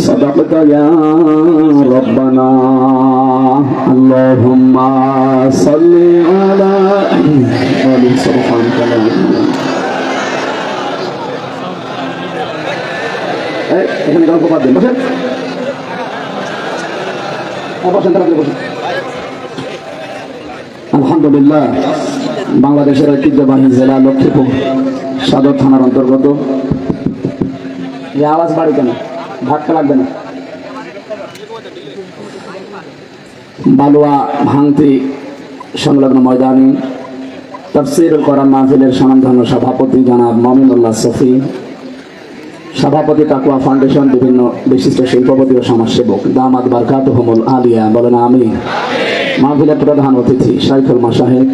صدقت يا ربنا اللهم صل على سبحانك এখানে গল্প বাদ দেন, বসেন বসেন তাড়াতাড়ি বসেন। আলহামদুলিল্লাহ, বাংলাদেশের ঐতিহ্যবাহী জেলা লক্ষ্মীপুর সদর থানার অন্তর্গত। এই আওয়াজ বাড়ি কেন? ধাক্কা লাগবে না। বালুয়া ভাঙতি সংলগ্ন ময়দানে তাফসীরুল কোরআন মাহফিলের স্বনামধন্য সভাপতি জনাব মমিনুল্লাহ সফি, সভাপতি তাকওয়া ফাউন্ডেশন, বিভিন্ন বিশিষ্ট শিল্পপতি ও সমাজসেবক দামাত বারকাতুহুমুল আলিয়া, বলেন আমিন। মাহফিলের প্রধান অতিথি শাইখুল মাশায়েখ,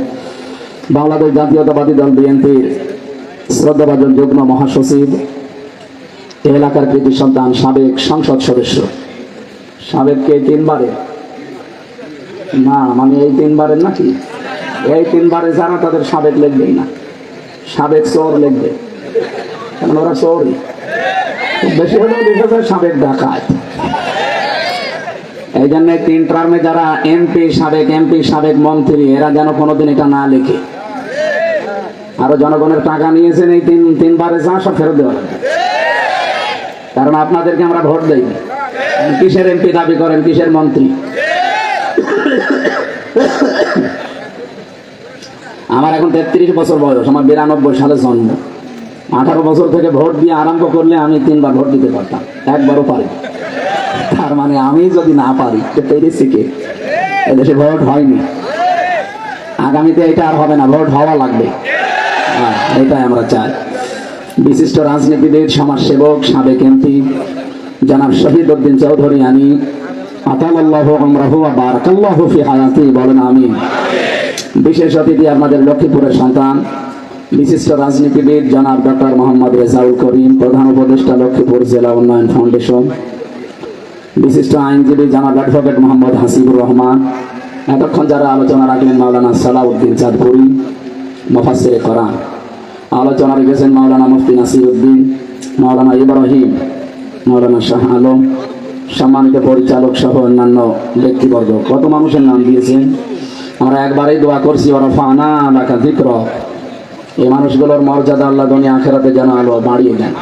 বাংলাদেশ জাতীয়তাবাদী দল বিএনপির শ্রদ্ধাভাজন যুগ্ম মহাসচিব, এলাকার কৃতি সন্তান, সাবেক সংসদ সদস্য, সাবেককে তিনবারে না মানে এই তিনবারের নাকি এই তিনবারে যারা তাদের সাবেক লিখবেই না, সাবেক চোর লিখবে, কারণ ওরা চোরই বেশি হলেও লিখে যায় সাবেক ডাকাত। এই জন্য 3 টার্মে যারা এমপি, সাবেক এমপি, সাবেক মন্ত্রী, এরা যেন কোনোদিন এটা না লিখে। আরো জনগণের টাকা নিয়েছেন, এই তিনবারে যা সব ফেরত দেওয়া লাগবে, কারণ আপনাদেরকে আমরা ভোট দেই। কিসের এমপি দাবি করেন, কিসের মন্ত্রী? আমার এখন 33 বছর বয়স, আমার 92 সালে জন্ম। 18 বছর থেকে ভোট দিয়ে আরম্ভ করলে আমি 3বার ভোট দিতে পারতাম, একবারও পারি। তার মানে আমি যদি না পারি, পেরেছি কে? এদেশে ভোট হয়নি, আগামীতে এটা আর হবে না, ভোট হওয়া লাগবে। এটাই আমরা চাই। বিশিষ্ট রাজনীতিবিদ, সমাজসেবক, সাবেক এমপি জনাব শহীদ উদ্দিন চৌধুরী আনি আতালাল্লাহু আমরাহু ওয়া বারাকাল্লাহু ফি হায়াতি, বলেন আমিন। বিশেষ অতিথি আমাদের লক্ষ্মীপুরের সন্তান, বিশিষ্ট রাজনীতিবিদ জনাব ডক্টর মোহাম্মদ রেজাউল করিম, প্রধান উপদেষ্টা লক্ষ্মীপুর জেলা উন্নয়ন ফাউন্ডেশন, বিশিষ্ট আইনজীবী জনাব অ্যাডভোকেট মোহাম্মদ হাসিবুর রহমান। এতক্ষণ যারা আলোচনা রাখলেন মাওলানা সালাউদ্দিন চাঁদপুরি, মুফাসসিরে কোরআন। আলোচনা রেখেছেন মাওলানা মুফতি নাসিরউদ্দিন, মাওলানা ইব্রাহিম, মাওলানা শাহ আলম, সম্মানিত পরিচালক সহ অন্যান্য ব্যক্তিবর্গ। কত মানুষের নাম দিয়েছেন, আমরা একবারেই দোয়া করছি ওয়ারাফা'না লাকা যিকরাক। এই মানুষগুলোর মর্যাদা আল্লাহ দুনিয়া আখিরাতে যেন আলো বাড়িয়ে দেন।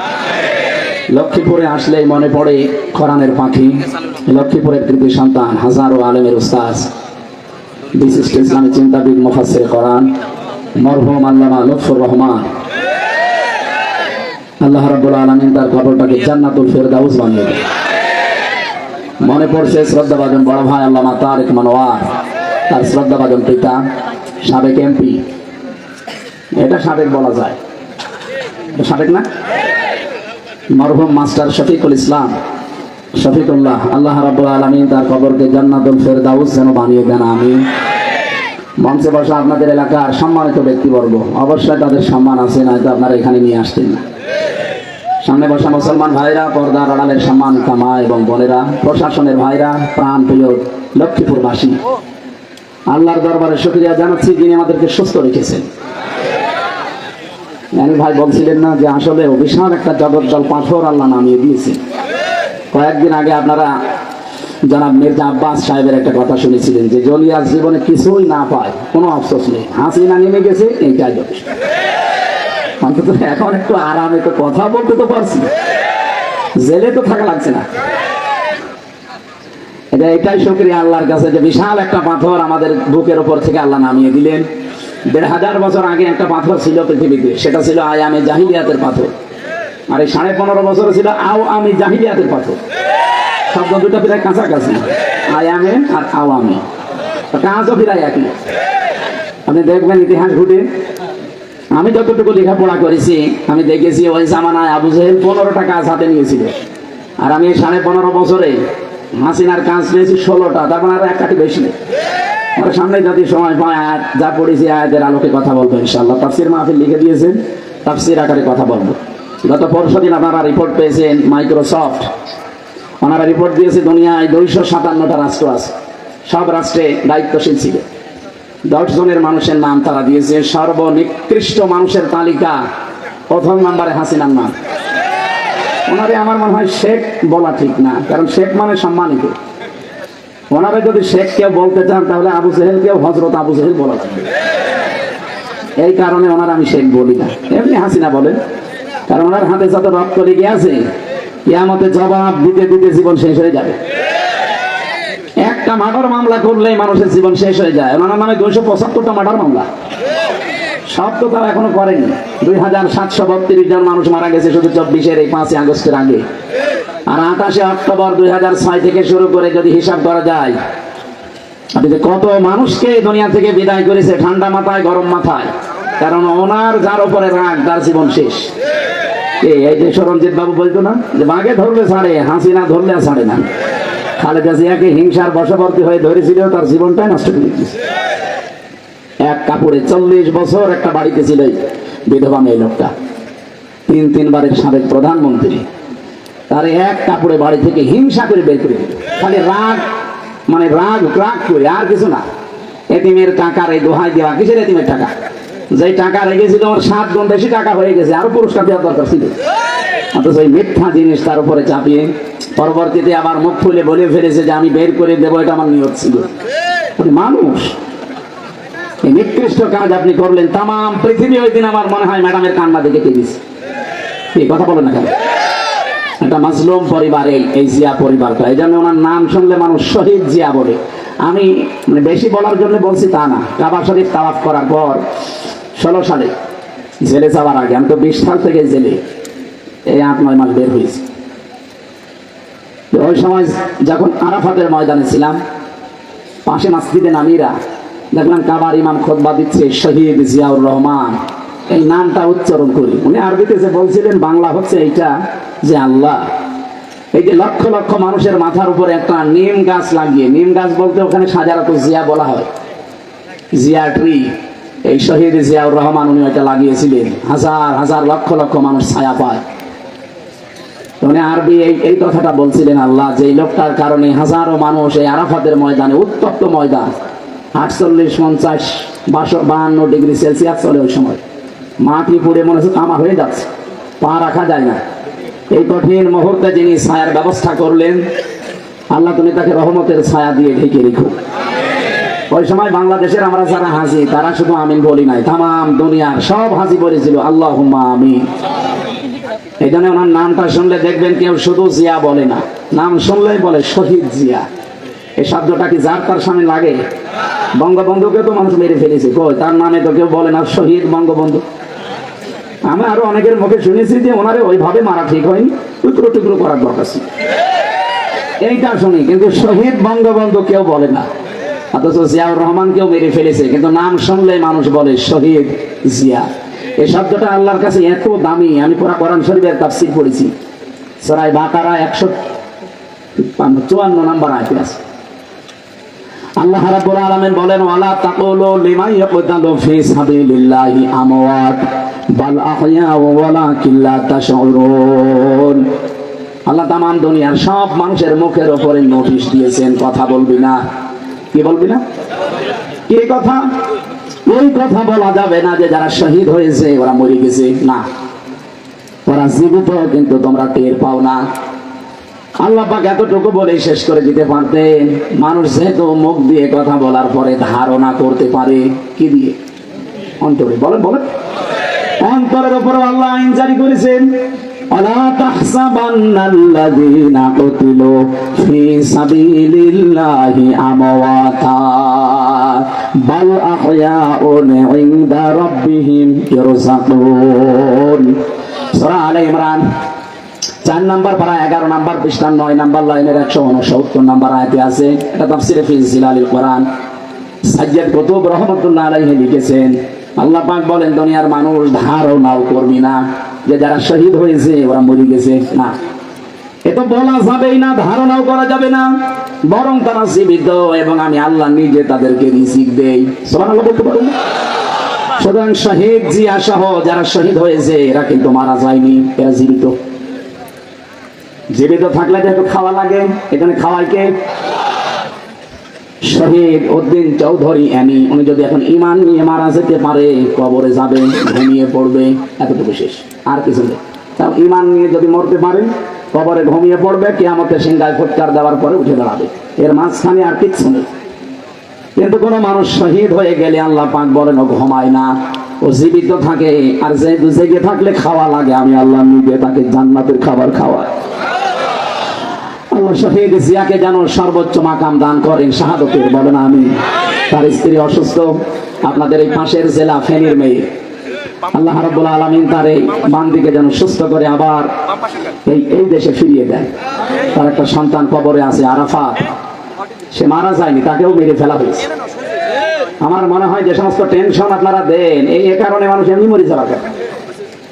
লক্ষ্মীপুরে আসলেই মনে পড়ে কোরআনের পাখি, লক্ষ্মীপুরের কৃতি সন্তান, হাজারো আলেমের উস্তাদ, বিশিষ্ট ইসলামী চিন্তাবিদ, মুফাসসিরে কোরআন মরহুম আল্লামা লুৎফুর রহমান। আল্লাহ রাব্বুল আলামিন তার কবরটাকে জান্নাতুল ফেরদাউস বানিয়ে দেন। মনে পড়ছে শ্রদ্ধাভাজন বড় ভাই আল্লামা তারেক মনোয়ার, তার শ্রদ্ধাভাজন পিতা সাবেক এমপি। এটা সাবেক বলা যায়, সাবেক না? মরহুম মাস্টার শফিকুল ইসলাম, শফিকুল্লাহ, আল্লাহ রাব্বুল আলামিন তার কবরকে জান্নাতুল ফেরদাউস যেন বানিয়ে দেন, আমিন। মঞ্চে বসা আপনাদের এলাকার সম্মানিত ব্যক্তিবর্গ, অবশ্যই তাদের সম্মান আছে, নয়তো আপনারা এখানে নিয়ে আসতেন না। সামনে বসা মুসলমান ভাইরা, পর্দার আড়ালের সম্মানিত মা এবং বোনেরা, প্রশাসনের ভাইরা, প্রাণ প্রিয় লক্ষ্মীপুরবাসী, আল্লাহর দরবারে শুকরিয়া জানাচ্ছি যিনি আমাদেরকে সুস্থ রেখেছেন। ভাই বলছিলেন না যে আসলে বিশাল একটা জগদ্দল পাথর আল্লাহ নামিয়ে দিয়েছেন। কয়েকদিন আগে আপনারা জনাব মির্জা আব্বাস সাহেবের একটা কথা শুনেছিলেন যে জলিয়ার জীবনে কিছুই না পায়, কোনো আফসোস নেই, হাসিনা নেমে গেছে, এইটাই যথেষ্ট। অন্তত এখন একটু আরামে তো কথা বলতে তো পারছি, জেলে তো থাকা লাগছে না। এটাই শুকরিয়া আল্লাহর কাছে যে বিশাল একটা পাথর আমাদের বুকের উপর থেকে আল্লাহ নামিয়ে দিলেন। 1500 বছর আগে একটা পাথর ছিল পৃথিবীতে, সেটা ছিল আয়ামে জাহিলিয়াতের পাথর। আর এই 15.5 বছর ছিল আওয়ামী জাহিলিয়াতের পাথর। শব্দ দুটো প্রায় কাছাকাছি, আয়ামে আর আওয়ামী, কাজও প্রায় একই। আপনি দেখবেন ইতিহাস ঘুরে, আমি যতটুকু লেখাপড়া করেছি আমি দেখেছি ওই জামানায় আবু জেহেল 15টা কাজ হাতে নিয়েছিল, আর আমি 15.5 বছরে হাসিনার কাজ পেয়েছি 16টা, তার মানে আর 1টা বেশি। আমরা সামনে যদি সময় পাই আয়াত যা পড়েছি আয়াতের আলোকে কথা বলবো ইনশাআল্লাহ। তাফসীর মাহফিল লিখে দিয়েছেন, তাফসীর আকারে কথা বলবো। গত পরশুদিন আপনারা রিপোর্ট পেয়েছেন মাইক্রোসফট, ওনারা রিপোর্ট দিয়েছে দুনিয়ায় 257টা রাষ্ট্র আছে, সব রাষ্ট্রে দায়িত্বশীল ছিল। 10 জনের মানুষের নাম তারা দিয়েছে। সর্বনিকৃষ্ট মানুষের তালিকা প্রথম নাম্বারে হাসিনার নাম। ওনারে আমার মনে হয় শেখ বলা ঠিক না, কারণ শেখ মানে সম্মানিত। ওনারে যদি শেখ কেউ বলতে চান তাহলে আবু জেহেল কেউ হযরত আবু জেহেল বলা লাগবে। এই কারণে ওনার আমি শেখ বলি না, এমনি হাসিনা বলেন, কারণ ওনার হাতে যত রক্ত লেগে আছে কিয়ামতে জবাব দিতে দিতে জীবন শেষ হয়ে যাবে। একটা মার্ডার মামলা করলেই মানুষের জীবন শেষ হয়ে যায়। ওনার নামে 275টা মার্ডার মামলা, সব তো তারা এখনো করেনি। 2732 জন মানুষ মারা গেছে শুধু 24-এর এই 5 আগস্টের আগে। আর 28 অক্টোবর 2006 থেকে শুরু করে যদি হিসাব করা যায়, আপনি যে কত মানুষকে দুনিয়া থেকে বিদায় করেছে ঠান্ডা মাথায় গরম মাথায়, কারণ ওনার যার উপরে রাগ তার জীবন শেষ। এই যে সরঞ্জিত বাবু বলতো না যে বাঘে ধরলে ছাড়ে, হাসিনা ধরলে আর ছাড়ে না। খালেদা জিয়াকে হিংসার বশবর্তী হয়ে ধরেছিল, তার জীবনটাই নষ্ট করে দিয়েছে। এক কাপড়ে 40 বছর একটা বাড়িতে ছিল বিধবা মেয়ে লোকটা, 3-3বারের সাবেক প্রধানমন্ত্রী। তার এক কাপড়ে বাড়ি থেকে হিংসা করে বের করে দিল, খালি রাগ, মানে রাগ করে, আর কিছু না। এতিমের টাকার এই দোহাই দেওয়া, কিসের এতিমের টাকা? যে টাকা রেখেছিল ওর 7 গুণ বেশি টাকা হয়ে গেছে, আরো পুরস্কার দেওয়ার দরকার ছিল। অথচ এই মিথ্যা জিনিস তার উপরে চাপিয়ে পরবর্তীতে আবার মুখ খুলে বলে ফেলেছে যে আমি বের করে দেবো, এটা আমার নিয়ত ছিল। মানুষ এই নিকৃষ্ট কাজ আপনি করলেন, তাম পৃথিবী ওই দিন আমার মনে হয় ম্যাডামের কান্না দেখে কেঁদেছে। এই কথা বলেন না কেন? একটা মাজলুম পরিবার এই জিয়া পরিবারটা, এই জন্য ওনার নাম শুনলে মানুষ শহীদ জিয়া বলে। আমি মানে বেশি বলার জন্য বলছি তা না। কাবা শরীফ তাওয়াফ করার পর 16 সালে জেলে যাওয়ার আগে, আমি তো 20 সাল থেকে জেলে, এই 8-9 মাস বের হয়েছি। ওই সময় যখন আরাফাতের ময়দানে ছিলাম, পাশে মসজিদে নামিরা দেখলাম কাবার ইমাম খুতবা দিচ্ছে শহীদ জিয়াউর রহমান, এই নামটা উচ্চারণ করি। উনি আরবিতে যে বলছিলেন, বাংলা হচ্ছে এইটা যে আল্লাহ, এই যে লক্ষ লক্ষ মানুষের মাথার উপরে একটা নিম গাছ লাগিয়ে, নিম গাছ বলতে ওখানে সাজারাত জিয়া বলা হয়, জিয়া ট্রি, এই শহীদ জিয়াউর রহমান উনি ওইটা লাগিয়েছিলেন। হাজার হাজার লক্ষ লক্ষ মানুষ ছায়া পায়। উনি আরবি এই কথাটা বলছিলেন, আল্লাহ যে লোকটার কারণে হাজারো মানুষ এই আরাফাতের ময়দানে, উত্তপ্ত ময়দান, 48, 50, 52 ডিগ্রি সেলসিয়াস চলে ওই সময়, মাটি পুড়ে মনে হচ্ছে তামা হয়ে যাচ্ছে, পা রাখা যায় না। এই কঠিন মুহূর্তে যিনি ছায়ার ব্যবস্থা করলেন, আল্লাহ তুমি তাকে রহমতের ছায়া দিয়ে ঢেকে রেখো। ওই সময় বাংলাদেশের আমরা যারা হাজি, তারা শুধু আমিন বলি নাই, তামাম দুনিয়ার সব হাজি বলেছিল আল্লাহুম্মা আমিন। এই জন্য ওনার নামটা শুনলে দেখবেন কেউ শুধু জিয়া বলে না, নাম শুনলেই বলে শহীদ জিয়া। এই শব্দটা কি যার তার সামনে লাগে? বঙ্গবন্ধুকে তো মানুষ মেরে ফেলেছে, কই তার নামে তো কেউ বলে না শহীদ বঙ্গবন্ধু। আমি আরো অনেকের মুখে শুনেছি যে ওনারে ওইভাবে মারা ঠিক হয়নি, টুকরো টুকরো করার দরকার ছিল, এইটা শুনি, কিন্তু শহীদ বঙ্গবন্ধু কেউ বলে না। অথচ জিয়াউর রহমান কেউ মেরে ফেলেছে, কিন্তু নাম শুনলে মানুষ বলে শহীদ জিয়া। এই শব্দটা আল্লাহর কাছে এত দামি। আমি পুরা কোরআন শরীফের তাফসীর পড়েছি, সূরা বাকারা 154 নম্বর আয়াতে আছে। আল্লাহ রাব্বুল আলামিন বলেন, ওয়ালা তাকুলু লিমান ইয়াকতালু ফি সাবিলিল্লাহি আমওয়াত বাল আহইয়া ওয়ালাকিন লা তাশউরুন। আল্লাহ তামাম দুনিয়ার সব মানুষের মুখের উপরে নোটিশ দিয়েছেন, কথা বলবি না। কি বলবি না? কি কথা? ওই কথা বলা যাবে না যে যারা শহীদ হয়েছে ওরা মরে গেছে, না, ওরা জীবিত, কিন্তু তোমরা টের পাও না। আল্লাহ পাক এতটুকু বলে শেষ করে দিতে পারতেন। মানুষ যেহেতু মুখ দিয়ে কথা বলার পরে ধারণা করতে পারে, কি দিয়ে? অন্তরে। বলেন বলেন, অন্তরের উপর আল্লাহ আইন জারি করেছেন, আলা তাহসাবান্নাল্লাযীনা কুতিলু ফি সাবিলিল্লাহি আমওয়াতা বাল আহইয়াউন ইনদা রাব্বিহিম ইরযাকুন। সূরা আলে ইমরান 4 নম্বর পারা 11 নম্বর পৃষ্ঠা 9 নম্বর লাইনের 169 নম্বর আয়াতে আছে। এটা তাফসীরে ফি জিলালিল কোরআন, সাইয়্যিদ কুতুব রাহমাতুল্লাহ আলাইহি লিখেছেন। আল্লাহ পাক বলেন, দুনিয়ার মানুষ ধারণাও করবি না যে যারা শহীদ হয়েছে ওরা মরে গেছে, না, এত বলা যাবেই না, ধারণাও করা যাবে না, বরং তারা জীবিত এবং আমি আল্লাহ নিজে তাদেরকে রিজিক দেই। সুবহানাল্লাহ বলতে পারুন। সুতরাং শহীদ জিয়া সহ যারা শহীদ হয়েছে এরা কিন্তু মারা যায়নি, এরা জীবিত। জীবিত থাকলে যেহেতু খাওয়া লাগে, এখানে খাওয়ায় কে? শহীদ উদ্দিন চৌধুরী এনি, উনি যদি এখন ইমান নিয়ে মারা যেতে পারে, কবরে যাবে, ঘুমিয়ে পড়বে, এতটুকু শেষ, আর কিছু নেই। তাও ইমান নিয়ে যদি মরতে পারে, কবরে ঘুমিয়ে পড়বে, কিয়ামতের সিংহায় ফুৎকার দেওয়ার পরে উঠে দাঁড়াবে, এর মাঝখানে আর কিচ্ছু নেই। কিন্তু কোন মানুষ শহীদ হয়ে গেলে আল্লাহ পাক বলেন ও ঘুমায় না, ও জীবিত থাকে, আর যে জেগে থাকলে খাওয়া লাগে, আমি আল্লাহ নিজে তাকে জান্নাতের খাবার খাওয়াই। আল্লাহ শহীদ জিয়াকে যেন সর্বোচ্চ মাকাম দান করেন শাহাদতের, বলেন আমি। তার স্ত্রী অসুস্থ, আপনাদের এই পাশের জেলা ফেনীর মেয়ে, আল্লাহ রাব্বুল আলামিন তার এই বান্দিকে যেন সুস্থ করে আবার এই দেশে ফিরিয়ে দেন। তার একটা সন্তান কবরে আছে আরাফাত, সে মারা যায়নি, তাকেও মেরে ফেলা হয়েছে। আমার মনে হয় যে সমস্ত টেনশন আপনারা দেন, এই কারণে মানুষ এমনি মরে যাওয়া যায়।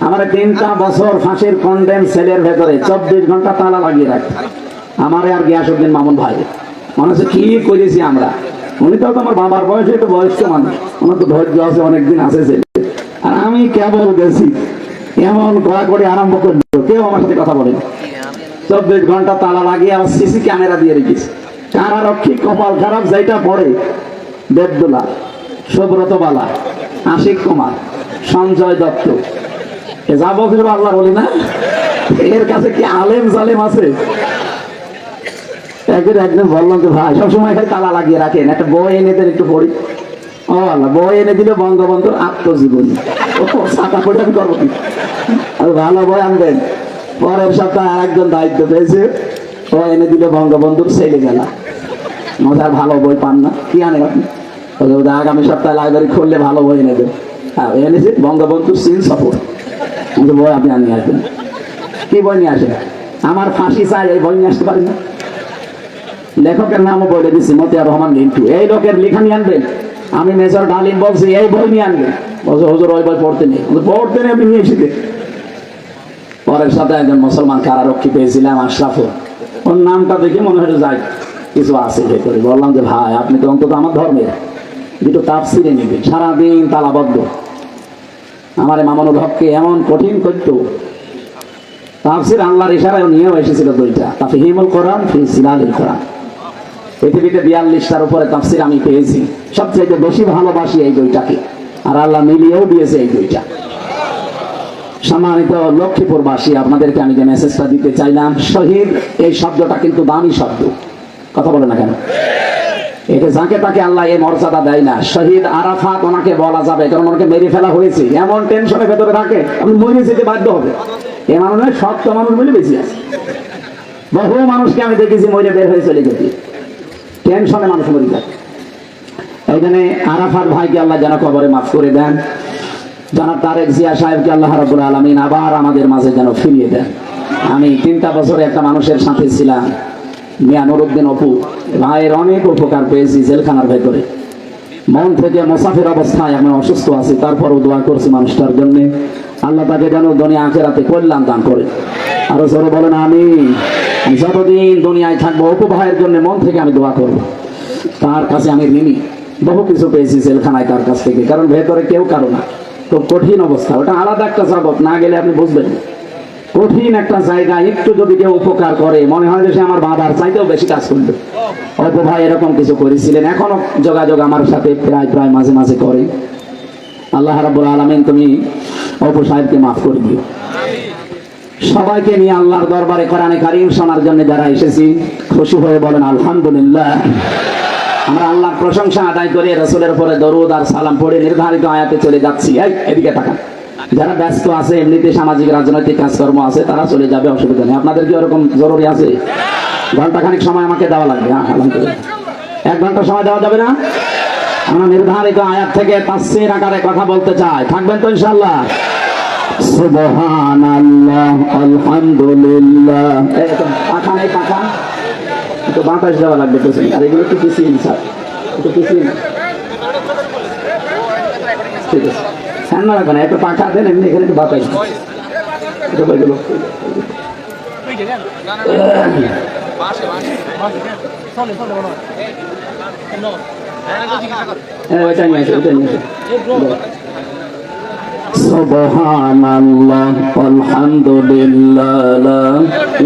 আমার 3টা বছর ফাঁসির কন্ডেম সেলের ভেতরে 24 ঘন্টা তালা লাগিয়ে রাখে আমারে আর গিয়াসউদ্দিন মামুন ভাই। মনে হচ্ছে কি করেছি আমরা। উনি তো আমার বাবার বয়সে, একটু বয়স্ক মানুষ, ওনার তো ধৈর্য আছে, অনেকদিন আছে ছেলে, আর আমি কেবল গেছি এমন কড়া করে আরম্ভ করলো, কেউ আমার সাথে কথা বলেন। 24 ঘন্টা তালা লাগিয়ে আবার সিসি ক্যামেরা দিয়ে রেখেছি। কারারক্ষী কপাল খারাপ যেটা পড়ে, দেবদুলা, সুব্রত বালা, আশিক কুমার, সঞ্জয় দত্ত, এ যা বলছিল আল্লাহ বলি না, এর কাছে কি আলেম জালেম আছে? একদিন বললাম যে ভাই সবসময় খালি তালা লাগিয়ে রাখেন, একটা বই এনে দেন একটু পড়ি। ও আল্লাহ, বই এনে দিলে বঙ্গবন্ধুর আত্মজীবনী, ও ছাতা পড়ে আমি করবো কি? আর ভালো বই আনবেন। পরের সপ্তাহে আরেকজন দায়িত্ব পেয়েছে, ও এনে দিলে বঙ্গবন্ধুর ছেলে গেলা। মজার ভালো বই পান না, কি আনেন আপনি? আগামী সপ্তাহে লাইব্রেরি খুললে ভালো বই এনে দেন। হ্যাঁ, এনেছি বঙ্গবন্ধুর সিন সফর, বই আপনি আনিয়ে আসবেন। কি বই নিয়ে আসেন? আমার ফাঁসি চাই, এই বই নিয়ে আসতে পারেন না? লেখকের নামও বলে দিচ্ছি, মতিয়ার রহমান লিন্টু। এই লোকের লেখা নিয়ে আনবেন। আমি মেজর ডালিম বলছি এই বই নিয়ে আনবেন। বলছে হুজুর ওই বই পড়তে নেই, পড়তে নেই, আপনি নিয়ে এসে। পরের সাথে একজন মুসলমান কারারক্ষী পেয়েছিলাম, আশরাফুল, ওর নামটা দেখে মনে হয় যাই কিছু আছে ভেতরে। বললাম যে ভাই আপনি তো অন্তত আমার ধর্মের, একটু তাফসিরে নিবেন। সারাদিন তালাবদ্ধ। আমার মামুনুল হককে এমন কঠিন করতো, তাফসির আল্লাহর ইশারায় নিয়েও এসেছিল 2টা, তাফহিমুল কোরআন ফি সিলালিল কোরআন। পৃথিবীতে 42টার উপরে তাফসির আমি পেয়েছি, সবচেয়ে বেশি ভালোবাসি এই 2টাকে, আর আল্লাহ মিলিয়েও দিয়েছে এই 2টা। সম্মানিত লক্ষ্মীপুরবাসী, আপনাদেরকে আমি যে মেসেজটা দিতে চাইলাম, শহীদ এই শব্দটা কিন্তু দামি শব্দ, কথা বলে না কেন? এটা যাকে তাকে আল্লাহ এই মর্যাদা দেয় না। শহীদ আরাফাত ওনাকে বলা যাবে, কারণ ওনাকে মেরে ফেলা হয়েছে, এমন টেনশনের ভেতরে থাকে আপনি মরে যেতে বাধ্য হবে। এ মানুষের শক্ত মানুষ বলে বেশি আছে। বহু মানুষকে আমি দেখেছি মরে বের হয়ে চলে যেতে, টেনশনে মানুষ মরে যায়। এইখানে আরাফাত ভাইকে আল্লাহ যেন কবরে মাফ করে দেন। জনাব তারেক জিয়া সাহেবকে আল্লাহ রাব্বুল আলামিন আবার আমাদের মাঝে যেন ফিরিয়ে দেন। আমি 3টা বছরে একটা মানুষের সাথে ছিলাম, মিয়া নুরুদ্দিন অপু ভাইয়ের অনেক উপকার পেয়েছি জেলখানার ভেতরে। মন থেকে মুসাফির অবস্থায় আমি অসুস্থ আছি, তারপরও দোয়া করছি মানুষটার জন্য, আল্লাহ তাকে যেন দুনিয়া আখিরাতে কল্যাণ দান করে। আরো জোরে বলেন আমি। যতদিন দুনিয়ায় থাকবো অপু ভাইয়ের জন্য মন থেকে আমি দোয়া করব। তার কাছে আমি ঋণী, বহু কিছু পেয়েছি জেলখানায় তার কাছ থেকে, কারণ ভেতরে কেউ কারো না, তো কঠিন অবস্থা, ওটা আলাদা একটা জগৎ, না গেলে আপনি বুঝবেন। কঠিন একটা জায়গা, একটু যদি কেউ উপকার করে মনে হয় যে সে আমার বাবার চাইতেও বেশি কাজ করবে। অপু ভাই এরকম কিছু করেছিলেন, এখনো যোগাযোগ আমার সাথে প্রায় মাঝে মাঝে করে। আল্লাহ রাব্বুল আলামিন তুমি অপু সাহেবকে মাফ করে দিও। সবাইকে নিয়ে আল্লাহর দরবারে কোরআনে কারীম শোনার জন্য যারা এসেছি, খুশি হয়ে বলেন আলহামদুলিল্লাহ। আমরা আল্লাহর প্রশংসা আদায় করে রাসূলের উপরে দরুদ আর সালাম পড়ে নির্ধারিত আয়াতে চলে যাচ্ছি। এদিকে তাকান, যারা ব্যস্ত আছে, এমনিতে সামাজিক রাজনৈতিক কাজকর্ম আছে, তারা চলে যাবে, অসুবিধা নেই। আপনাদের কি ওরকম জরুরি আছে? ঘন্টাখানিক সময় আমাকে দেওয়া লাগবে। আলহামদুলিল্লাহ, 1 ঘন্টা সময় দেওয়া যাবে না? আমরা নির্ধারিত আয়াত থেকে তাফসীর আকারে কথা বলতে চাই, থাকবেন তো ইনশাআল্লাহ? সুবহানাল্লাহ, আলহামদুলিল্লাহ। এই তো পাখা নেই, পাখা তো বাতাস দেওয়া লাগবে তো, আর এগুলো একটু পিছিয়ে স্যার, একটু পিছিয়ে। ঠিক আছে, ফ্যান না রাখবেন, একটু পাখা দেন, এমনি এখানে একটু বাতাস। সুবহানাল্লাহ, আলহামদুলিল্লাহ, লা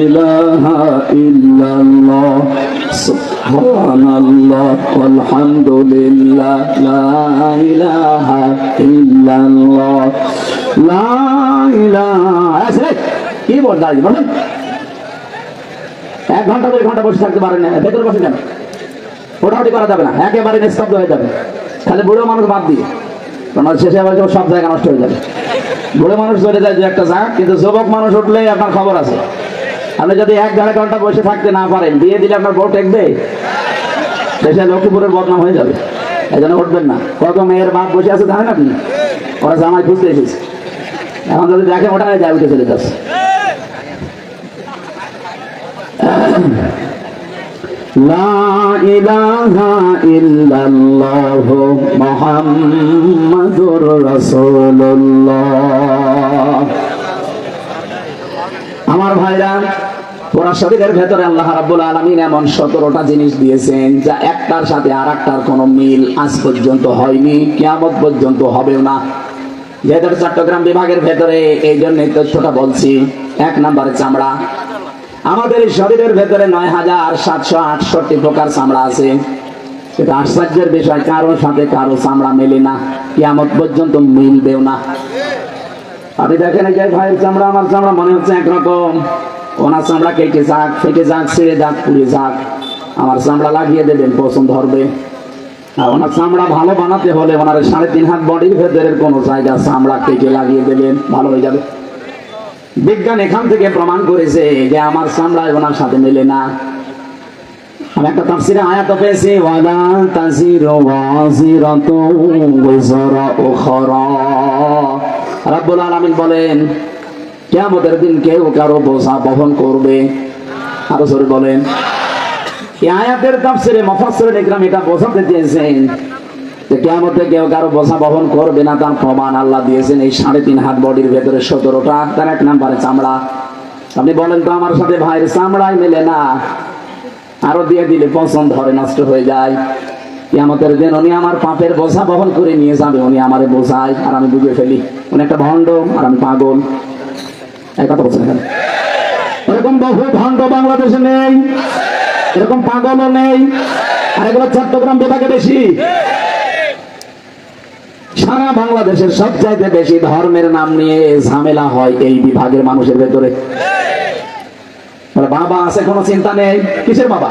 ইলাহা ইল্লাল্লাহ। সুবহানাল্লাহ আলহামদুলিল্লাহ লা ইলাহা ইল্লাল্লাহ লা ইলাহা। কি বল দাঁড়িয়ে বলেন, 1 ঘন্টা 2 ঘন্টা বসে থাকতে পারেন না, ভেতরে বসে যান, ওঠাউটি করা যাবে না, একেবারে নিস্তব্ধ হয়ে যাবে, খালি বুড়ো মানুষ বাদ দিয়ে, কারণ শেষে আবার সব জায়গা নষ্ট হয়ে যাবে। বুড়ো মানুষ চলে যায় যে একটা জায়গা, কিন্তু যুবক মানুষ উঠলেই আপনার খবর আছে। আপনি যদি 1-1.5 ঘন্টা বসে থাকতে না পারেন, দিয়ে দিলে আপনার বউ টেকবে, শেষে লক্ষ্মীপুরের বদনাম হয়ে যাবে। এই জন্য উঠবেন না। কত মেয়ের বাপ বসে আছে জানেন আপনি? ওরা জামাই খুঁজতে এসেছে, এখন যদি দেখে ওটা যায় উঠে চলে যাচ্ছে। লা ইলাহা ইল্লাল্লাহ মুহাম্মাদুর রাসূলুল্লাহ। আমার ভাইরা, পুরা শরীরের ভেতরে আল্লাহ রাব্বুল আলামিন এমন 17টা জিনিস দিয়েছেন, যা একটার সাথে আরেকটার কোনো মিল আজ পর্যন্ত হয়নি, কিয়ামত পর্যন্ত হবেও না। যেহেতু চট্টগ্রাম বিভাগের ভেতরে এই জন্য তথ্যটা বলছি। 1 নম্বরে চামড়া। আমাদের শরীরের ভেতরে ৯,৭৬৮ প্রকার চামড়া আছে। সেটা আশ্চর্যের বিষয়, কারোর সাথে কারো চামড়া মেলে না, কিয়ামত পর্যন্ত মিলবেও না। আপনি দেখেন যে ভাইয়ের চামড়া আমার চামড়া মনে হচ্ছে একরকম, ওনার চামড়া কেটে যাক, ফেটে যাক, ছেড়ে যাক, পুড়ে যাক, আমার চামড়া লাগিয়ে দেবেন, পছন্দ ধরবে। আর ওনার চামড়া ভালো বানাতে হলে ওনার 3.5 হাত বডির ভেতরের কোনো জায়গা চামড়া কেটে লাগিয়ে দেবেন, ভালো হয়ে যাবে। বিজ্ঞান এখান থেকে প্রমাণ করেছে যে আমার চামড়া ওনার সাথে মেলে না। আমি একটা তাফসীরে আয়াত পেয়েছি, ওয়ালা তাজিরু ওয়াজিরাতুন ওয়িজরা উখরা। রাব্বুল আলামিন বলেন, কিয়ামতের দিন কেউ কারো বোঝা বহন করবে। আরো জোরে বলেন। এই আয়াতের তাফসীরে মুফাসসিরিন ইকরাম এটা বোঝাতে চেয়েছেন যে কিয়ামতে কেউ কারো বোঝা বহন করবে না, তার প্রমাণ আল্লাহ দিয়েছেন এই 3.5 হাত বডির ভেতরে 17টা। তার 1 নম্বরে চামড়া। আপনি বলেন তো আমার সাথে ভাইয়ের চামড়াই মেলে না, আরো দিয়ে দিলে পছন্দ ধরে, নষ্ট হয়ে যায়। কিয়ামতের দিন উনি আমার পাপের বোঝা বহন করে নিয়ে যাবে, উনি আমারে বোঝায় আর আমি বুঝে ফেলি উনি একটা ভণ্ড আর আমি পাগল। এই কথা বলছেন এখানে? এরকম বহু ভণ্ড বাংলাদেশে নেই, এরকম পাগলও নেই, আর এগুলো চট্টগ্রাম বিভাগে বেশি। সারা বাংলাদেশের সবচাইতে বেশি ধর্মের নাম নিয়ে ঝামেলা হয় এই বিভাগের মানুষের ভেতরে। বাবা আছে, কোনো চিন্তা নেই। কিসের বাবা?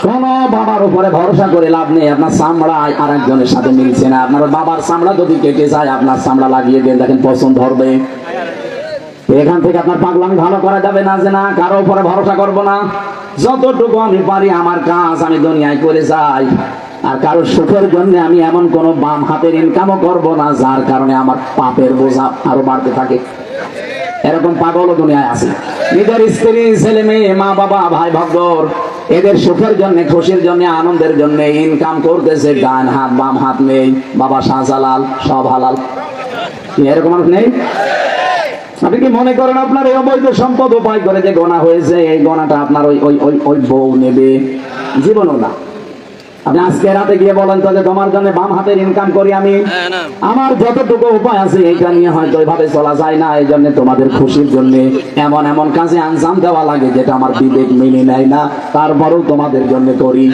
কোন বাবার উপরে ভরসা করে লাভ নেই। আপনার চামড়া আর একজনের সাথে মিলছে না, আপনার বাবার চামড়া যদি কেটে যায় আপনার চামড়া লাগিয়ে দেন, দেখেন পছন্দ ধরবে। এখান থেকে আপনার পাগলামি ভালো করা যাবে না, যে না কারো উপরে ভরসা করব না। যতটুকু আমি পারি আমার কাজ আমি দুনিয়ায় করে যাই, আর কারো সুখের জন্য আমি এমন কোন বাম হাতের ইনকামও করব না যার কারণে আমার পাপের বোঝা আরো বাড়তে থাকে। এরকম পাগলও দুনিয়ায় আছে। নিজের স্ত্রী, ছেলে মেয়ে, মা বাবা, ভাই ভক্তর, এদের সুখের জন্য, খুশির জন্য, আনন্দের জন্য ইনকাম করতেছে, ডান হাত বাম হাত নেই, বাবা শাহজালাল, সব হালাল। এরকম মানুষ নেই? আপনি কি মনে করেন আপনার এই অবৈধ সম্পদ উপায় করে যে গোনা হয়েছে, এই গোনাটা আপনার ওই বউ নেবে? জীবনও না। আপনি আজকে রাতে গিয়ে বলেন তো যে তোমার জন্য বাম হাতের ইনকাম করি আমি, আমার যতটুকু উপায় আছে এইটা নিয়ে হয়তো ওইভাবে চলা যায় না, এই জন্য তোমাদের খুশির জন্য এমন এমন কাজে আঞ্জাম দেওয়া লাগে যেটা আমার বিবেক মেনে নেয় না, তারপরেও তোমাদের জন্য করি।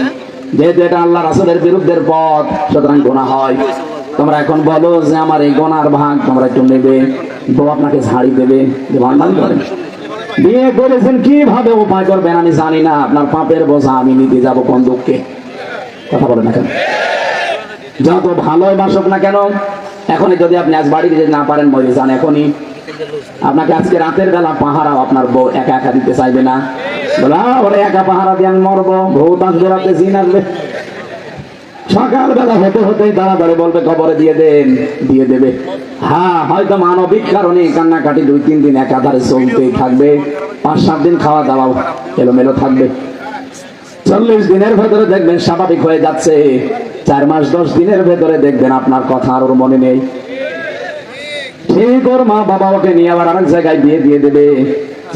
যেহেতু এটা আল্লাহ রাসূলের বিরুদ্ধের পথ, সুতরাং গোনা হয়। তোমরা এখন বলো যে আমার এই গোনার ভাগ তোমরা একটু নেবে, বউ আপনাকে ঝাড়ি দেবে, যে ভান্ডারি করেন। বিয়ে করেছেন, কিভাবে উপায় করবেন আমি জানি না, আপনার পাপের বোঝা আমি নিতে যাবো কোন দুঃখে? কথা বলেন না কেন? যত ভালোই বাসক না কেন, এখনই যদি আপনি আজ বাড়ি দিতে না পারেন মরে যান এখনই। আপনাকে আজকে রাতের বেলা পাহারাও আপনার বউ একা একা দিতে চাইবে না, বলা ওরা একা পাহারা দিয়ে আমি মরবো, ভূত আসবে রাতে, জিন আসবে। সকালবেলা হতে হতেই তাড়াতাড়ি বলবে খবরে দিয়ে দেন, দিয়ে দেবে। হ্যাঁ, হয়তো মানবিক কারণে কান্নাকাটি 2-3 দিন একাধারে চলতেই থাকবে, 5-7 দিন খাওয়া দাওয়া এলোমেলো থাকবে। 40 দিনের ভেতরে দেখবেন স্বাভাবিক হয়ে যাচ্ছে। 4 মাস 10 দিনের ভেতরে দেখবেন আপনার কথা আর ওর মনে নেই। ঠিক ওর মা বাবা ওকে নিয়ে আবার আরেক জায়গায় বিয়ে দিয়ে দেবে।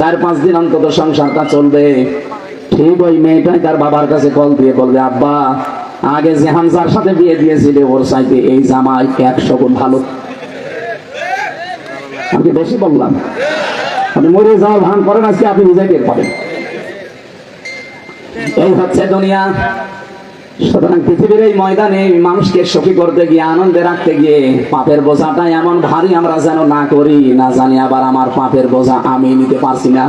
4-5 দিন অন্তত সংসারটা চলবে। ঠিক ওই মেয়েটাই তার বাবার কাছে কল দিয়ে বলবে, আব্বা আগে যে হামজার সাথে বিয়ে দিয়েছিলে ওর চাইতে এই জামাই 100 গুণ ভালো। আমি বেশি বললাম? আপনি মরে যাওয়ার ভান করেন, আজকে আপনি নিজে টের পাবেন। এই হচ্ছে দুনিয়া। সুতরাং পৃথিবীর এই ময়দানে মানুষকে সুখী করতে গিয়ে, আনন্দে রাখতে গিয়ে পাপের বোঝাটা এমন ভারী আমরা যেন না করি, না জানি আবার আমার পাপের বোঝা আমি নিতে পারছি না।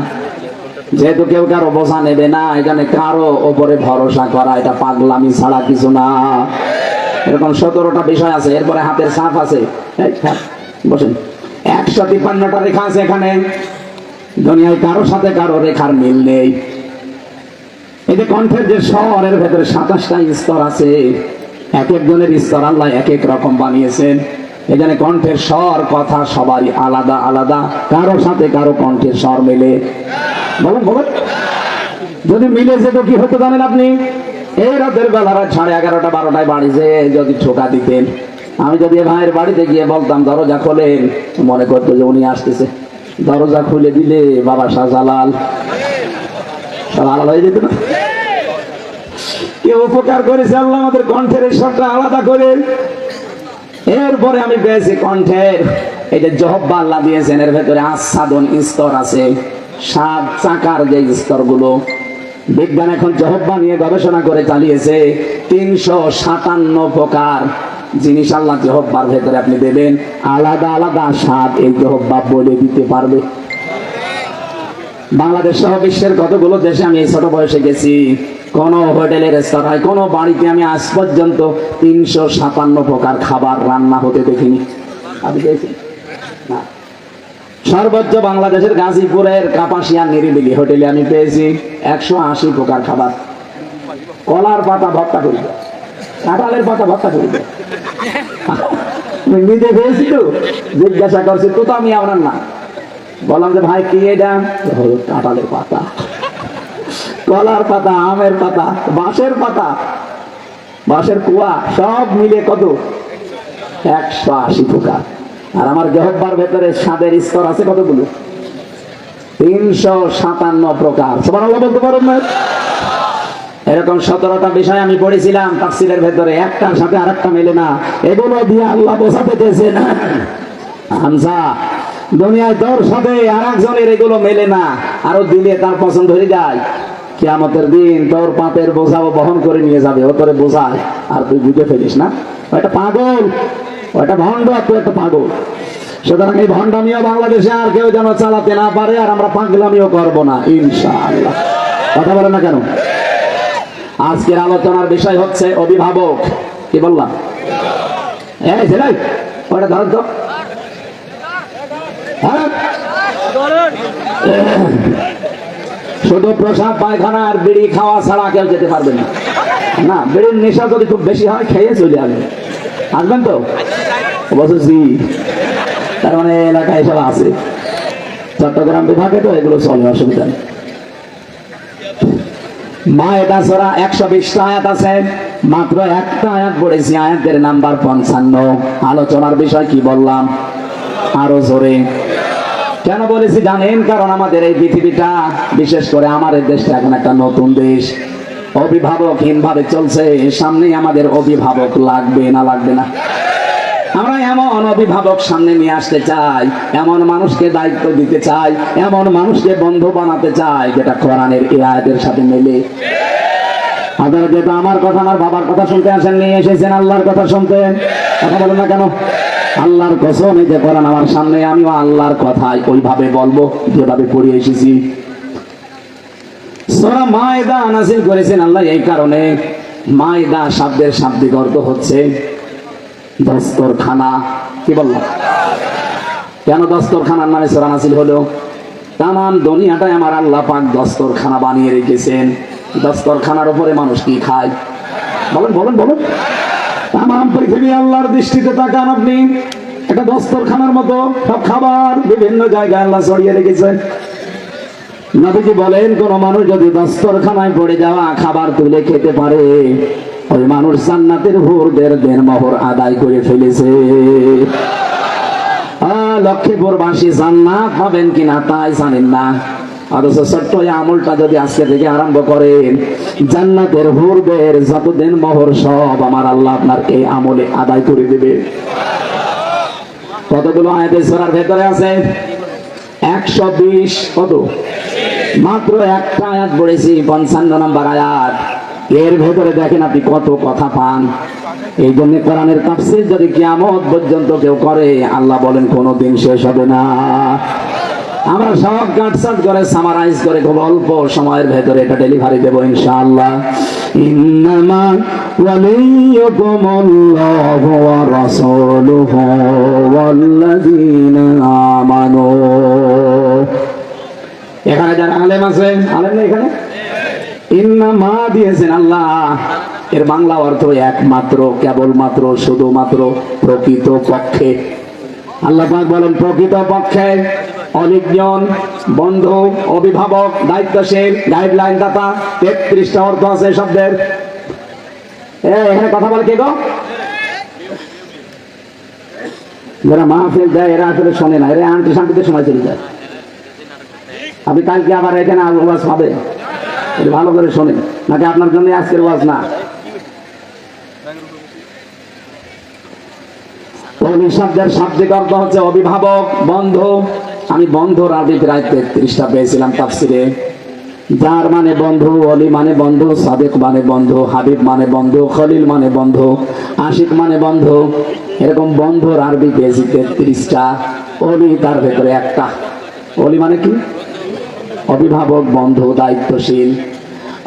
যেহেতু কেউ কারো বোঝা নেবে না, এখানে কারো ওপরে ভরসা করা এটা পাগলামি ছাড়া কিছু না। এরকম 17টা বিষয় আছে। এরপরে হাতের ছাপ আছে, বসেন, 153টা রেখা আছে এখানে। দুনিয়ায় কারো সাথে কারো রেখার মিল নেই। এই যে কণ্ঠের যে স্বরের ভেতরে 27টা স্তর আছে, এক একজনের স্তর আল্লাহ এক এক রকম বানিয়েছেন। এখানে কণ্ঠের স্বর কথা সবারই আলাদা আলাদা, কারো সাথে কারো কণ্ঠের স্বর মেলে। বলুন বলুন, যদি মিলে যেত কি হতো জানেন আপনি? এই রাতের বেলা 11:30 12টায় বাড়ি যে যদি ঠোকা দিতেন, আমি যদি ভাইয়ের বাড়িতে গিয়ে বলতাম দরজা খোলেন, মনে করতো যে উনি আসতেছে। দরজা খুলে দিলে বাবা শাহজালাল সব আলাদা হয়ে যেত না? কেউ উপকার করেছে আল্লাহ আমাদের কণ্ঠের স্বরটা আলাদা করে। এরপরে আমি পেয়েছি কণ্ঠের এই যে জহব্বা আল্লাহ দিয়েছেন, এর ভেতরে আচ্ছাদন স্তর আছে, 7 চাকার যে স্তরগুলো। বিজ্ঞান এখন জহব্বা নিয়ে গবেষণা করে চালিয়েছে, 357 প্রকার জিনিস আল্লাহ জহব্বার ভেতরে আপনি দেবেন, আলাদা আলাদা স্বাদ এই জহব্বা বলে দিতে পারবে। বাংলাদেশ সহ বিশ্বের কতগুলো দেশে আমি এই ছোট বয়সে গেছি, কোন হোটেলের রেস্তোরাঁয়, কোন বাড়িতে আমি আজ পর্যন্ত 357 প্রকার খাবার রান্না হতে দেখিনি। আপনি দেখেছেন না? সর্বোচ্চ বাংলাদেশের গাজীপুরের কাপাসিয়া নিরিবিলি হোটেলে আমি পেয়েছি 180 প্রকার খাবার। কলার পাতা ভর্তা করি, কাঁঠালের পাতা ভর্তা করি। নিজে পেয়েছি তো, জিজ্ঞাসা করছি তো আমি আপনার না, বললাম যে ভাই কি এটা? কাঁঠালের পাতা, কলার পাতা, আমের পাতা, বাঁশের পাতা, বাঁশের কুয়া, সব মিলে কত? 180 প্রকার। আর আমার জহব্বার ভেতরে স্বাদের স্তর আছে কতগুলো? 357 প্রকার। সুবহানাল্লাহ বলতে পারেন না? এরকম 17টা বিষয় আমি পড়েছিলাম তাফসীরের ভেতরে, একটার সাথে আরেকটা মেলে না। এগুলো দিয়ে আল্লাহ বোঝাতে চেয়েছেন, হামজা দুনিয়ায় তোর সাথে আরেকজনের এগুলো মেলে না, আরো দিলে তার পছন্দ হয়ে যায়। কিয়ামতের দিন তোর পাপের বোঝাও বহন করে নিয়ে যাবে, ও তোরে বোঝায় আর তুই বুঝে ফেলিস না। ওটা পাগল, ওটা ভণ্ড, আর তুই একটা পাগল। সুতরাং এই ভণ্ডামিও বাংলাদেশে আর কেউ যেন চালাতে না পারে, আর আমরা পাগলামিও করবো না ইনশাআল্লাহ। কথা বলে না কেন? আজকের আলোচনার বিষয় হচ্ছে অভিভাবক। কি বললাম? ওটা ধর তো, শুধু প্রসাদ পায়খানা আর বিড়ি খাওয়া ছাড়া কেউ যেতে পারবে না। না, বিড়ির নেশা যদি খুব বেশি হয় খেয়ে চলে আসবে। আসবেন তো? বুঝেছি, তার মানে এলাকায় এসব আছে, চট্টগ্রাম বিভাগে তো এগুলো চলে, অসুবিধা নেই। মায়েদা সূরা 120টা আয়াত আছে, মাত্র একটা আয়াত পড়েছি, আয়াতের নাম্বার 55। আলোচনার বিষয় কি বললাম? আরো জোরে কেন বলেছি জানেন? কারণ আমাদের এই পৃথিবীটা, বিশেষ করে আমাদের দেশটা এখন একটা নতুন দেশ, অভিভাবকহীন ভাবে চলছে। সামনে আমাদের অভিভাবক লাগবে না লাগবে না? আমরা এমন অভিভাবক সামনে নিয়ে আসতে চাই, এমন মানুষকে দায়িত্ব দিতে চাই, এমন মানুষকে বন্ধু বানাতে চাই যেটা কোরআনের এই আয়াতের সাথে মেলে। আপনারা যেটা আমার কথা, আমার বাবার কথা শুনতে আসেন, নিয়ে এসেছেন আল্লাহর কথা শুনতে। কথা বলেন না কেন? আল্লাহর কসম, এই যে কোরআন আমার সামনে, আমিও আল্লাহর কথাই ওইভাবে বলবো যেভাবে পড়ে এসেছি। সূরা মায়েদা নাযিল করেছেন আল্লাহ এই কারণে, মায়েদা শব্দের শাব্দিক অর্থ হচ্ছে দস্তরখানা। কি বললাম? কেন দস্তরখানার নামে সূরা নাযিল হলো? তামাম দুনিয়াটাই আমার আল্লাহ পাক দস্তরখানা বানিয়ে রেখেছেন। দস্তরখানার উপরে মানুষ কি খায়? বলেন বলেন বলেন। তামাম পৃথিবী আল্লাহর দৃষ্টিতে তাকান আপনি, একটা দস্তরখানার মতো সব খাবার বিভিন্ন জায়গায় আল্লাহ ছড়িয়ে রেখেছেন। নবীজি বলেন, কোন মানুষ যদি দস্তরখানায় পড়ে যাওয়া খাবার তুলে খেতে পারে, ওই মানুষ জান্নাতের হুরদের দেনমোহর আদায় করে ফেলেছে। লক্ষ্মীপুরবাসী জান্নাত পাবেন কিনা তাই জানেন না, অথচ ছোট্ট আমলটা যদি আজকে থেকে আরম্ভ করেন, জান্নাতের হুরদের যত দেনমোহর সব আমার আল্লাহ আপনার এই আমলে আদায় করে দেবে। কতগুলো আয়াতে সূরার ভেতরে আছে? 120 কত মাত্র একটা আয়াত পড়েছি 55 নম্বর আয়াত। এর ভেতরে দেখেন আপনি কত কথা পান। এই জন্য কোরআনের তাফসীর যদি কিয়ামত পর্যন্ত কেউ করে আল্লাহ বলেন কোনোদিন শেষ হবে না। আমরা সব কাটছাট করে সামারাইজ করে খুব অল্প সময়ের ভেতরে এটা ডেলিভারি দেব ইনশাআল্লাহ। ইন্নামা ওয়ালিয়্যুকুমুল্লাহু ওয়া রাসূলুহু ওয়াল্লাযীনা আমানু। এখানে যারা আলেম আছে, আলেম না এখানে, ইন্নামা দিয়েছেন আল্লাহ, এর বাংলা অর্থ একমাত্র, কেবলমাত্র, শুধুমাত্র, প্রকৃত পক্ষে। আল্লাহ পাক বলেন প্রকৃত পক্ষে অনিকজন, বন্ধু, অভিভাবক, দায়িত্বশীল, গাইডলাইন দাতা। 33টা অর্থ আছে শব্দের। এখানে কথা বলে কে গো? যারা মাহফিল দেয় এরা আসলে শোনে না, এরা আন্টি শান্তিতে সময় চলে যায়। আপনি কালকে আবার এখানে ওয়াজ পাবে, ভালো করে শোনেন, নাকি আপনার জন্য আজকের ওয়াজ না। শব্দের শাব্দিক অর্থ হচ্ছে অভিভাবক, বন্ধু। আমি বন্ধুর আরবি প্রায় 33টা পেয়েছিলাম তাফসিরে। যার মানে বন্ধু, অলি মানে বন্ধু, সাদিক মানে বন্ধু, হাবিব মানে বন্ধু, খলিল মানে বন্ধু, আশিক মানে বন্ধু। এরকম বন্ধুর আরবি পেয়েছি 33টা। অলি তার ভেতরে একটা। অলি মানে কি? অভিভাবক, বন্ধু, দায়িত্বশীল।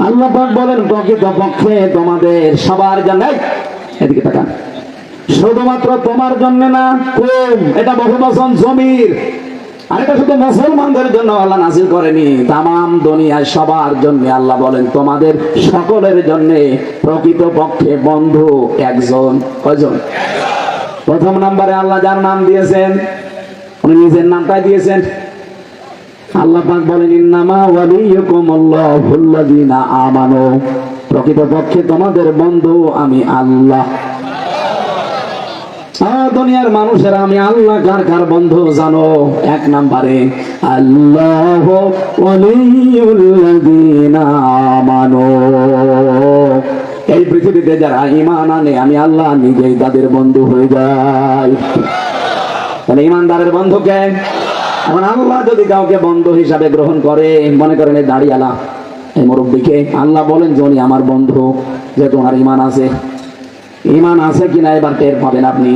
আল্লাহ পাক বলেন প্রকৃত পক্ষে তোমাদের সবার জন্য, এদিকে তাকান, শুধুমাত্র তোমার জন্য না, এটা বহুবচন জমির। আর এটা শুধু মুসলমানদের জন্য আল্লাহ নাযিল করেনি, তামাম দুনিয়ায় সবার জন্য আল্লাহ বলেন তোমাদের সকলের জন্য প্রকৃত পক্ষে বন্ধু একজন। কয়জন? প্রথম নম্বরে আল্লাহ যার নাম দিয়েছেন উনি নিজের নামটাই দিয়েছেন। আল্লাহ পাক বলেন ইন্নামা ওয়ালিয়্যুকুমুল্লাহুল্লাযীনা আমানু, প্রকৃত পক্ষে তোমাদের বন্ধু আমি আল্লাহ। দুনিয়ার মানুষেরা আমি আল্লাহ কার কার বন্ধু জানো? 1 নম্বরে আল্লাহু ওয়ালিয়্যুল্লাযীনা আমানু। এই পৃথিবীতে যারা ঈমান আনে আমি আল্লাহ নিজেই তাদের বন্ধু হয়ে যাই। তাহলে ঈমানদারের বন্ধুকে, এখন আল্লাহ যদি কাউকে বন্ধু হিসাবে গ্রহণ করে, মনে করেন এই দাড়িওয়ালা, এই মুরব্বীকে আল্লাহ বলেন যে উনি আমার বন্ধু, যে তোমার ঈমান আছে। ঈমান আছে কিনা এবার টের পাবেন আপনি।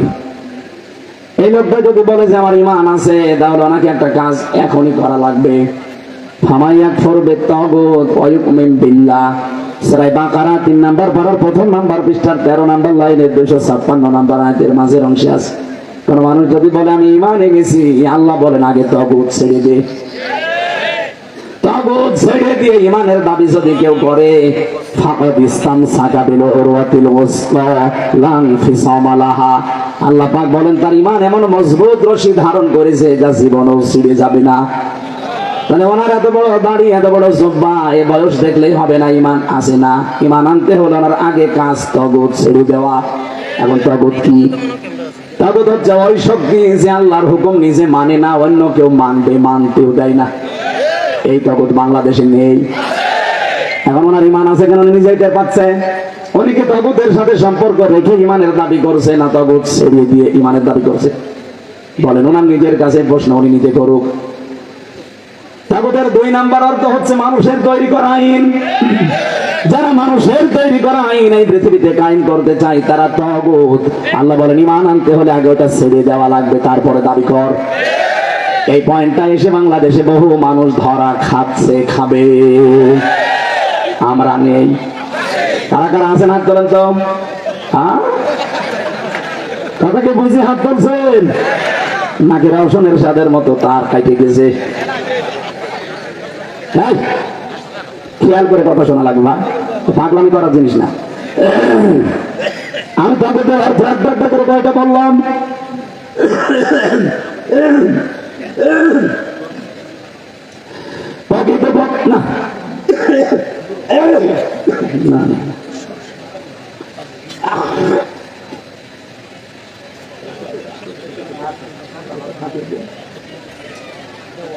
এই লোকটা যদি বলে যে আমার ঈমান আছে, তাহলে ওনাকে একটা কাজ এখনই করা লাগবে। ফামাইয়াকফুর বিত্তাগুত ওয়া ইউমিন বিল্লাহ, সূরা বাকারা 3 নম্বর পারার 1 নম্বর পৃষ্ঠার 13 নম্বর লাইনের 256 নম্বর আয়াতের মাঝের অংশে আছে। কোন মানুষ যদি বলে আমি ঈমান এনেছি, আল্লাহ বলেন আগে তাগুত ছেড়ে দে। তাগুত ছেড়ে দিয়ে ঈমানের দাবি যদি কেউ করে, ফাকাদ ইসতামসাকা বিল উরওয়াতিল ওয়াসকা লা ইনফিসামা লাহা, আল্লাহ পাক বলেন তার ঈমান এমন মজবুত রশি ধারণ করেছে যা জীবনেও ছিঁড়ে যাবে না। মানে ওনার এত বড় দাড়ি, এত বড় জুব্বা, এই বয়স দেখলেই হবে না ঈমান আছে না। ঈমান আনতে হলে ওনার আগে কাজ তাগুত ছেড়ে দেওয়া। এখন তাগুত কি? তাগুত হচ্ছে ওই শক্তি যে আল্লাহর হুকুম নিজে মানে না, অন্য কেউ মানবে, মানতেও দেয় না। এই তাগুত বাংলাদেশে নেই। এখন ওনার ঈমান আছে কেন নিজেই টের পাচ্ছে। উনি কি তাগুতের সাথে সম্পর্ক রেখে ঈমানের দাবি করছে, না তাগুত ছেড়ে দিয়ে ঈমানের দাবি করছে? বলেন, ওনার নিজের কাছে প্রশ্ন, উনি নিজে করুক। তাগুতের 2 নম্বর অর্থ হচ্ছে মানুষের তৈরি করা আইন। যারা মানুষের তৈরি করা আইন এই পৃথিবীতে কায়েম করতে চায় তারা তাগুত। আল্লাহ বলেন ঈমান আনতে হলে আগে ওটা ছেড়ে দেওয়া লাগবে, তারপরে দাবি কর। এই পয়েন্টটা এসে বাংলাদেশে বহু মানুষ ধরা খাচ্ছে, খাবে। আমরা নেই। কারা কারা আছেন হাত তোলেন তো। হ্যাঁ, কথাকে বুঝে হাত তুলছেন নাকি রওশনের সাদের মতো তার কাটে গেছে? খেয়াল করে কথা শোনা লাগবে, পাগলামি করার জিনিস না। আমি তাদের একটা করে কয়টা বললাম। না না,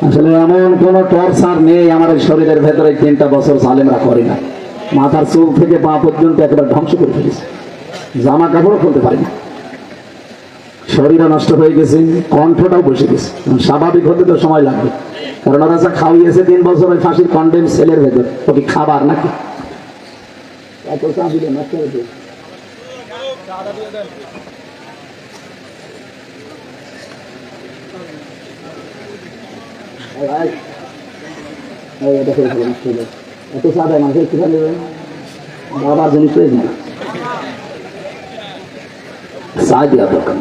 আসলে এমন কোন টর্চার নেই আমাদের শরীরের ভেতরে 3টা বছর সালেমরা করে না। মাথার চুল থেকে পা পর্যন্ত একেবারে ধ্বংস করে ফেলেছে, জামা কাপড়ও খুলতে পারি না। শরীরও নষ্ট হয়ে গেছে, কণ্ঠটাও বসে গেছে। স্বাভাবিক হতে তো সময় লাগবে, কারণ ওরা যা খাওয়িয়েছে 3 বছর ওই ফাঁসির কন্ডেম সেলের ভেতর, ওকে খাবার নাকি এত চা দেয় মানুষ একটুখানি বাবার জিনিস পেয়ে দিল চা দেওয়া দরকার।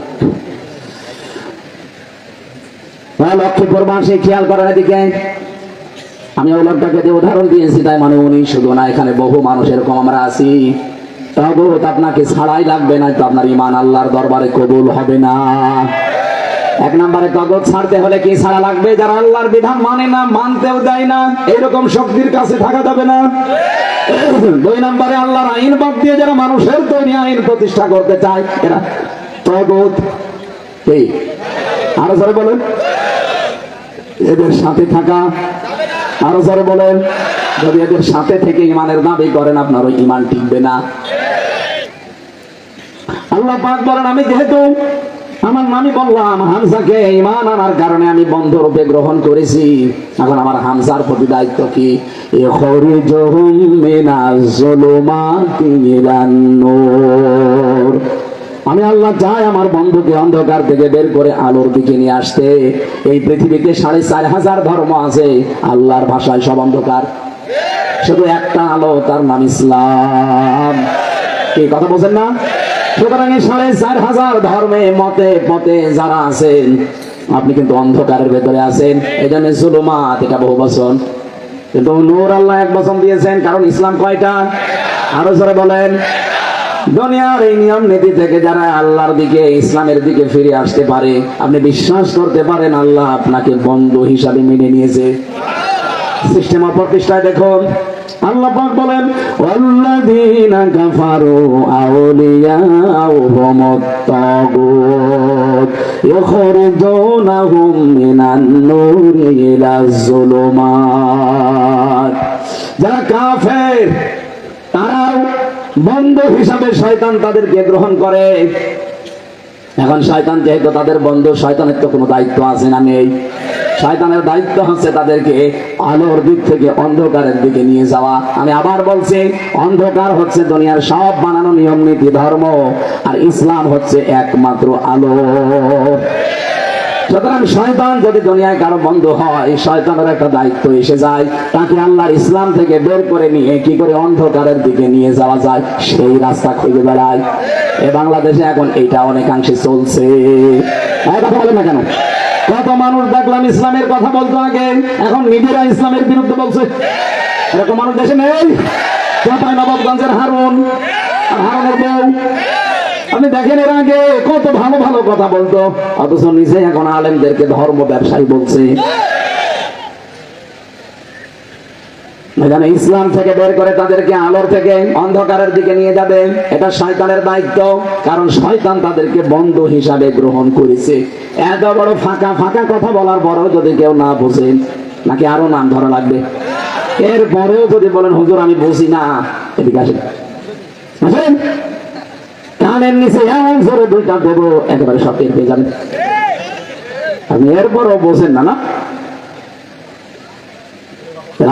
লক্ষ্মীপুর মাসে খেয়াল করার দিকে আমি ওই লোকটাকে যে উদাহরণ দিয়েছি, তাই মানে উনি শুধু না, এখানে বহু মানুষ এরকম আমরা আছি। তাগুত আপনাকে ছাড়াই লাগবে না, তো আপনার ঈমান আল্লাহর দরবারে কবুল হবে না। 1 নম্বরে তাগুত ছাড়তে হলে কি ছাড়া লাগবে? যারা আল্লাহর বিধান মানে না, মানতেও দেয় না, এরকম শক্তির কাছে থাকা যাবে না। 2 নম্বরে আল্লাহর আইন বাদ দিয়ে যারা মানুষের তৈরি আইন প্রতিষ্ঠা করতে চায়, এরা তাগুত। কি আরো জোরে বলেন, এদের সাথে থাকা। আরো জোরে বলেন, যদি এদের সাথে থেকে ঈমানের দাবি করেন, আপনার ওই ঈমান টিকবে না। আল্লাহ পাক বলেন, আমি যেহেতু আমার নামই বললাম হামজাকে ঈমান আনার কারণে আমি বন্ধুরূপে গ্রহণ করেছি, এখন আমার হামজার প্রতি দায়িত্ব কি? ইখরিজুহুম মিনাজ যুলুমাতি ইলান নূর। আমি আল্লাহ চাই আমার বন্ধুকে অন্ধকার থেকে বের করে আলোর দিকে নিয়ে আসতে। এই পৃথিবীতে 4,500 ধর্ম আছে, আল্লাহর ভাষায় সব অন্ধকার, শুধু একটা আলো, তার নাম ইসলাম। কি কথা বলছেন না? সুতরাং 4,500 ধর্মে মতে পথে যারা আছেন, আপনি কিন্তু অন্ধকারের ভেতরে আছেন। এই জন্য জুলুমাত এটা বহু বচন, কিন্তু নূর আল্লাহ 1 বচন দিয়েছেন। কারণ ইসলাম কয়টা? আরো জোরে বলেন। দুনিয়ার এই নিয়ম নীতি থেকে যারা আল্লাহর দিকে, ইসলামের দিকে ফিরে আসতে পারে, আপনি বিশ্বাস করতে পারেন আল্লাহ আপনাকে বন্ধু হিসাবে মেনে নিয়েছে। সিস্টেম অফ প্রতিষ্ঠায় দেখুন আল্লাহ পাক বলেন, ওয়াল্লাযীনা কাফারু আউলিয়াউহুমুত তাগুত ইখরিজুনাহুম মিনান নূরি ইলাজ যুলুমাত। যারা কাফের তারাও বন্ধু হিসাবে শয়তান তাদেরকে গ্রহণ করে। এখন শয়তান যেহেতু তাদের বন্ধু, শয়তানের তো কোনো দায়িত্ব আছে না? নেই। শয়তানের দায়িত্ব হচ্ছে তাদেরকে আলোর দিক থেকে অন্ধকারের দিকে নিয়ে যাওয়া। আমি আবার বলছি, অন্ধকার হচ্ছে দুনিয়ার সব বানানো নিয়ম নীতি ধর্ম, আর ইসলাম হচ্ছে একমাত্র আলো। সুতরাং শয়তান যদি দুনিয়ায় কারো বন্ধু হয়, শয়তানের একটা দায়িত্ব এসে যায়, তাকে আল্লাহর ইসলাম থেকে বের করে নিয়ে কি করে অন্ধকারের দিকে নিয়ে যাওয়া যায়, সেই রাস্তা খুঁজে বেড়ায়। এ বাংলাদেশে এখন এইটা অনেকাংশে চলছে। কথা বলে না কেন? কত মানুষ দেখলাম ইসলামের কথা বলতো আগে, এখন নিজেরা ইসলামের বিরুদ্ধে বলছে। এরকম মানুষ দেশে নেই? কোথায় নবাবগঞ্জের হারুন আর হারুনের বউ? আপনি দেখেন এর আগে কত ভালো ভালো কথা বলতো, অথচ নিজে এখন আলেমদেরকে ধর্ম ব্যবসায়ী বলছে। এখানে ইসলাম থেকে বের করে তাদেরকে আলোর থেকে অন্ধকারের দিকে নিয়ে যাবে, এটা শয়তানের দায়িত্ব। কারণ শয়তান তাদেরকে বন্ধু হিসাবে গ্রহণ করেছে। এত বড় ফাঁকা ফাঁকা কথা বলার পরেও যদি কেউ না বোঝেন, নাকি আরো নাম ধরা লাগবে? এরপরেও যদি বলেন হুজুর আমি বুঝি না, এদিকে আসেন, আসেন, কানের নিচে এমন জোরে 2টা দেবো, একেবারে সব টের পেয়ে যাবেন। আপনি এরপরও বোঝেন না, না?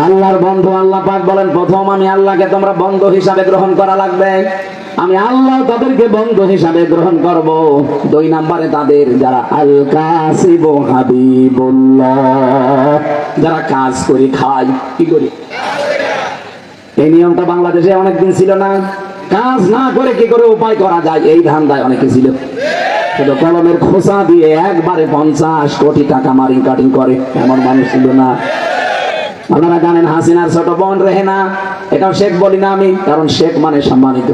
আল্লাহর বন্ধু আল্লাহ পাক বলেন, প্রথম আমি আল্লাহকে তোমরা বন্ধু হিসাবে গ্রহণ করা লাগবে, আমি আল্লাহ তাদেরকে বন্ধু হিসাবে গ্রহণ করব। 2 নম্বরে তাদের যারা আল কাসিব হাবিবুল্লাহ, যারা কাজ করে খায়। কি করি? এই নিয়মটা বাংলাদেশে অনেকদিন ছিল না। কাজ না করে কি করে উপায় করা যায়, এই ধান্দায় অনেকে ছিল। শুধু কলমের খোসা দিয়ে একবারে 50 কোটি টাকা মারিং কাটিং করে এমন মানুষ ছিল না। আপনারা জানেন হাসিনার ছোট বোন রেহেনা, এটাও শেখ বলি না আমি, কারণ শেখ মানে সম্মানিত।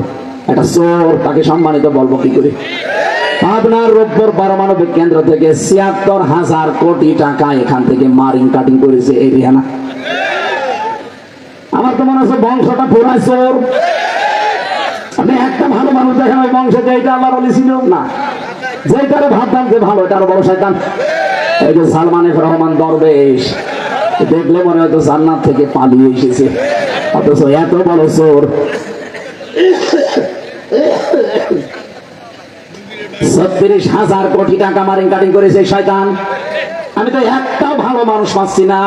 একটা চোর, তাকে সম্মানিত বলবো কি করে? আপনার রূপপুর পারমাণবিক কেন্দ্র থেকে ৭৬,০০০ কোটি টাকা এখান থেকে মারিং কাটিং করেছে এই রেহেনা। আমার তো মনে হচ্ছে বংশটা পুরাই চোর। আপনি একটা ভালো মানুষ দেখেন ওই বংশে, যে এটা আল্লাহর ওলি ছিল না, যেটারে ভাবতাম যে ভালো, এটা আরো বড় শয়তান। এই যে সালমান এফ রহমান দরবেশ, দেখলে মনে হয়তো জান্নাত থেকে পালিয়ে এসেছে, অথচ এত বড় চোর। 36,000 কোটি টাকা মারিং কাটিং করেছে শয়তান। আমি তো একটাও ভালো মানুষ পাচ্ছি না,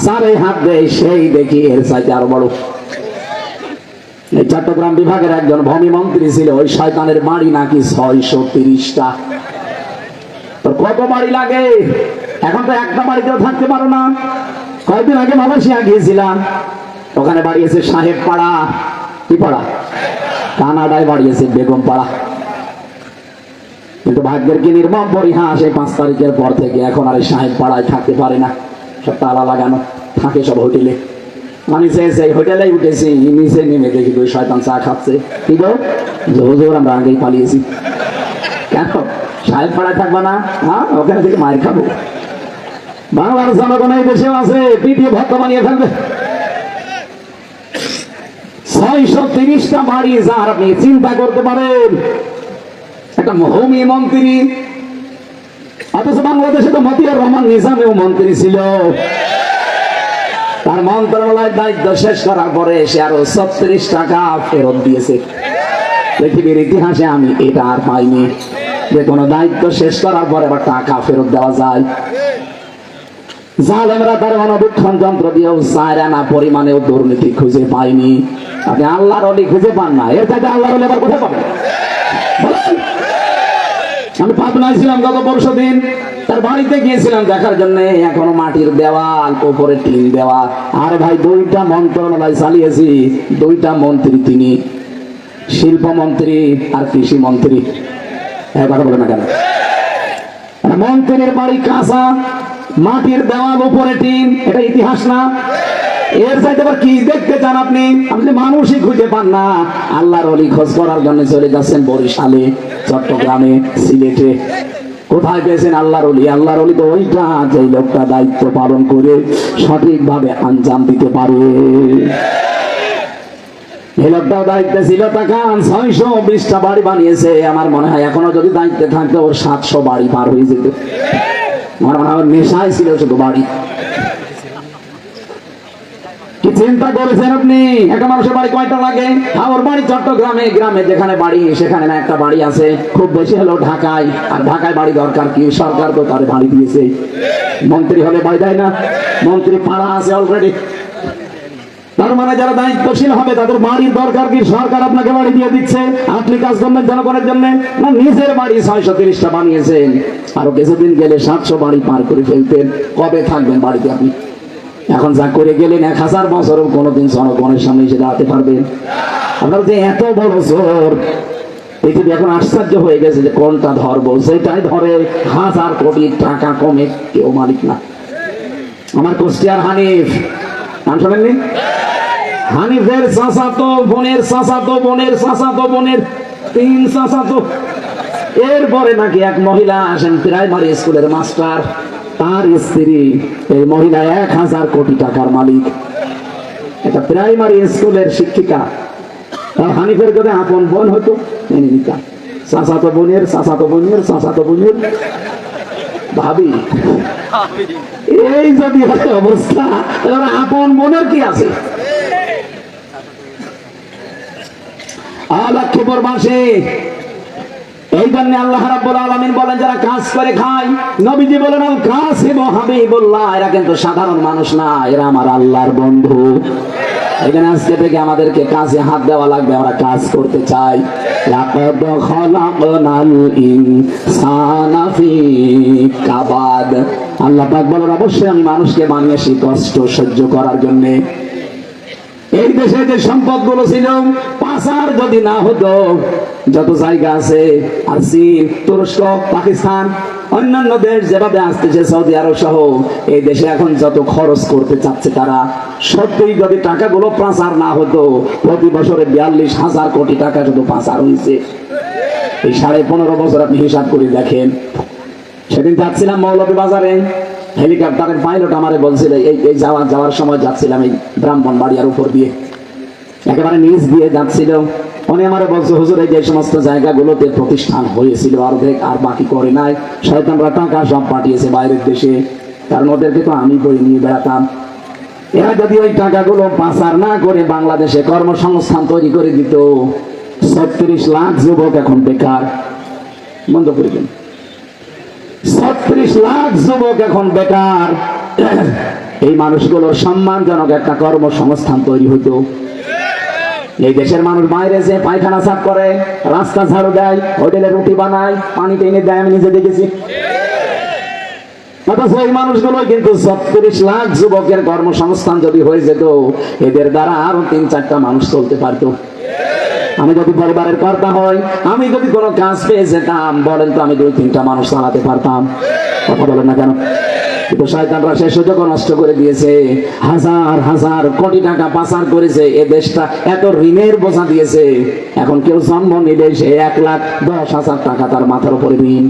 যারে হাত দেয় সেই দেখি এর চাইতে আরো বড়। এই চট্টগ্রাম বিভাগের একজন ভূমি মন্ত্রী ছিল, ওই শয়তানের বাড়ি নাকি 630টা। তোর কত বাড়ি লাগে? এখন তো একটা বাড়িতেও থাকতে পারো না। কয়েকদিন আগে মালয়েশিয়া গিয়েছিলাম, ওখানে বাড়িয়েছে সাহেব পাড়া। কি পাড়া? কানাডায় বাড়িয়েছে বেগম পাড়া। কিন্তু ভাগ্যের কি নির্মম পরিহাস, এই 5 তারিখের পর থেকে এখন আর এই সাহেব পাড়ায় থাকতে পারে না, সব তালা লাগানো থাকে, সব হোটেলে। আমি সেই হোটেলেই উঠেছি, নিচে নেমে দেখি ওই শয়তান চা খাচ্ছে। কি গো হুজুর, আমরা আগেই পালিয়েছি। কেন সাহেব পাড়ায় থাকবা না? হ্যাঁ, ওখানে থেকে মায়ের খাবো। বাংলার জনগণ এই দেশেও আছে, পিটিয়ে ভক্ত বানিয়ে ফেলবে। 630টা বাড়ি, যার আপনি চিন্তা করতে পারেন। একটা ভূমি মন্ত্রী, অথচ বাংলাদেশে তো মতিয়ার রহমান নিজামেও মন্ত্রী ছিল। তার মন্ত্রণালয়ের দায়িত্ব শেষ করার পরে সে আরো 36 টাকা ফেরত দিয়েছে। পৃথিবীর ইতিহাসে আমি এটা আর পাইনি যে কোনো দায়িত্ব শেষ করার পরে আবার টাকা ফেরত দেওয়া যায়। জালেমরা তার অনবীক্ষণ যন্ত্র দিয়েও 4 আনা পরিমাণেও দুর্নীতি খুঁজে পায়নি। আপনি আল্লাহর ওলি খুঁজে পান না, এর চাইতে আল্লাহর ওলি আবার কোথায় পাবেন? আমি পাবনায় ছিলাম গত পরশুদিন, তার বাড়িতে গিয়েছিলাম দেখার জন্য। এখনো মাটির দেওয়াল, উপরে টিন দেওয়া। আর ভাই 2টা মন্ত্রণালয় চালিয়েছি, 2টা মন্ত্রী তিনি, শিল্পমন্ত্রী আর কৃষি মন্ত্রী। কথা বলে না কেন? মন্ত্রীর বাড়ি কাঁচা, মাটির দেওয়াল, উপরে টিন, এটা ইতিহাস না? এর চাইতে আবার কি দেখতে চান আপনি? আপনি মানুষই খুঁজে পান না। আল্লাহর ওলি খোঁজ করার জন্য চলে যাচ্ছেন বরিশালে, চট্টগ্রামে, সিলেটে। কোথায় পেয়েছেন আল্লাহর ওলি? আল্লাহর ওলি তো ওইটা, যে লোকটা দায়িত্ব পালন করে সঠিকভাবে আঞ্জাম দিতে পারে। এই লোকটাও দায়িত্বে ছিল, টাকা 620টা বাড়ি বানিয়েছে। আমার মনে হয় এখনো যদি দায়িত্বে থাকতো ওর 700 বাড়ি পার হয়ে যেত। আমার মনে হয় নেশায় ছিল শুধু বাড়ি। কি চিন্তা করেছেন আপনি? একটা মানুষের বাড়ি কয়টা লাগে? ওর বাড়ি চট্টগ্রামে, গ্রামে যেখানে বাড়ি সেখানে না একটা বাড়ি আছে, খুব বেশি হলো ঢাকায়। আর ঢাকায় বাড়ি দরকার কি? সরকার তো তার বাড়ি দিয়েছে। মন্ত্রী হলে বাড়ি দেয় না? মন্ত্রী পাড়া আছে অলরেডি। তার মানে যারা দায়িত্বশীল হবে তাদের বাড়ির দরকার কি? সরকার আপনাকে বাড়ি দিয়ে দিচ্ছে, আপনি কাজ করবেন জনগণের জন্য না? নিজের বাড়ি 630টা বানিয়েছেন, আরো কিছুদিন গেলে 700 বাড়ি পার করে ফেলতেন। কবে থাকবেন বাড়িতে আপনি? এখন যা করে গেলেন 1000 বছরও কোনোদিন জনগণের সামনে এসে দাঁড়াতে পারবেন? আপনার যে এত বড় জোর, পৃথিবী এখন আশ্চর্য হয়ে গেছে যে কোনটা ধরবো। সেটাই ধরে 1000 কোটি টাকা কমে কেউ মালিক না। আমার কুষ্টিয়ার হানিফ, নাম শোনেননি? হানিফের চাচাতো বোনের চাচাতো বোনের চাচাতো বোনের 3 চাচাতো। এরপরে নাকি এক মহিলা আসেন, প্রাইমারি স্কুলের মাস্টার, তার স্ত্রী। এই মহিলা 1000 কোটি টাকার মালিক, এটা প্রাইমারি স্কুলের শিক্ষিকা। হানিফের যদি আপন বোন হতো মেনে নিতাম। চাচাতো বোনের চাচাতো বোনের চাচাতো বোনের ভাবি, এই যদি হয় অবস্থা, আপন বোনের কি আছে? লক্ষ্মীপুর মাসে এই জন্য আল্লাহ রাব্বুল আলামিন বলেন যারা কাজ করে খায়, নবীজি বলেন আল কাসিবু হাবিবুল্লাহ, এরা কিন্তু সাধারণ মানুষ না, এরা আমার আল্লাহর বন্ধু। এখানে আজকে থেকে আমাদেরকে কাজে হাত দেওয়া লাগবে, আমরা কাজ করতে চাই। লাকাদ খালাকনাল ইনসানা ফি কাবাদ, আল্লাহ পাক বলেন অবশ্যই আমি মানুষকে বানিয়েছি কষ্ট সহ্য করার জন্য। এই দেশে যে সম্পদগুলো ছিল, পাচার যদি না হতো, যত জায়গা আছে, আর চীন, তুরস্ক, পাকিস্তান, অন্যান্য দেশ যেভাবে আসতেছে, সৌদি আরব সহ, এই দেশে এখন যত খরচ করতে চাচ্ছে তারা, সত্যি যদি টাকাগুলো পাচার না হতো, প্রতি বছরে 42,000 কোটি টাকা শুধু পাচার হয়েছে। এই 15.5 বছর আপনি হিসাব করে দেখেন। সেদিন যাচ্ছিলাম মৌলভীবাজারে, হেলিকপ্টারের পাইলট আমারে বলছিল, এই যাওয়ার সময় যাচ্ছিলাম এই ব্রাহ্মণবাড়িয়ার উপর দিয়ে, একেবারে নিচ দিয়ে যাচ্ছিল। উনি আমারে বলছে হুজুর এই যে সমস্ত জায়গাগুলোতে প্রতিষ্ঠান হয়েছিল অর্ধেক আর বাকি করে নাই, শয়তানরা টাকা সব পাঠিয়েছে বাইরের দেশে, কারণ ওদেরকে তো আমি বই নিয়ে বেড়াতাম। এরা যদি ওই টাকাগুলো পাচার না করে বাংলাদেশে কর্মসংস্থান তৈরি করে দিত, 36 লাখ যুবক এখন বেকার। বন্ধ করে দিন। 36 লাখ যুবক এখন বেকার। এই মানুষগুলোর সম্মানজনক একটা কর্মসংস্থান তৈরি হইতো। এই দেশের মানুষ বাইরে যে পায়খানা সাফ করে, রাস্তা ঝাড়ু দেয়, হোটেলে রুটি বানায়, পানি টেনে দেয়, আমি নিজে দেখেছি। অথচ এই মানুষগুলো কিন্তু 36 লাখ যুবকের কর্মসংস্থান যদি হয়ে যেত, এদের দ্বারা আরো 3-4টা মানুষ চলতে পারতো। আমি যদি পরিবারের কর্তা হই, আমি যদি কোনো কাজ পেয়ে যেতাম, বলেন তো আমি 2-3টা মানুষ চালাতে পারতাম। কথা বলেন না কেন? কিন্তু শয়তানরা সে সুযোগ নষ্ট করে দিয়েছে। হাজার হাজার কোটি টাকা পাচার করেছে, এ দেশটা এত ঋণের বোঝা দিয়েছে। এখন কেউ জন্ম নিলে সে 1,10,000 টাকা তার মাথার উপরে ঋণ।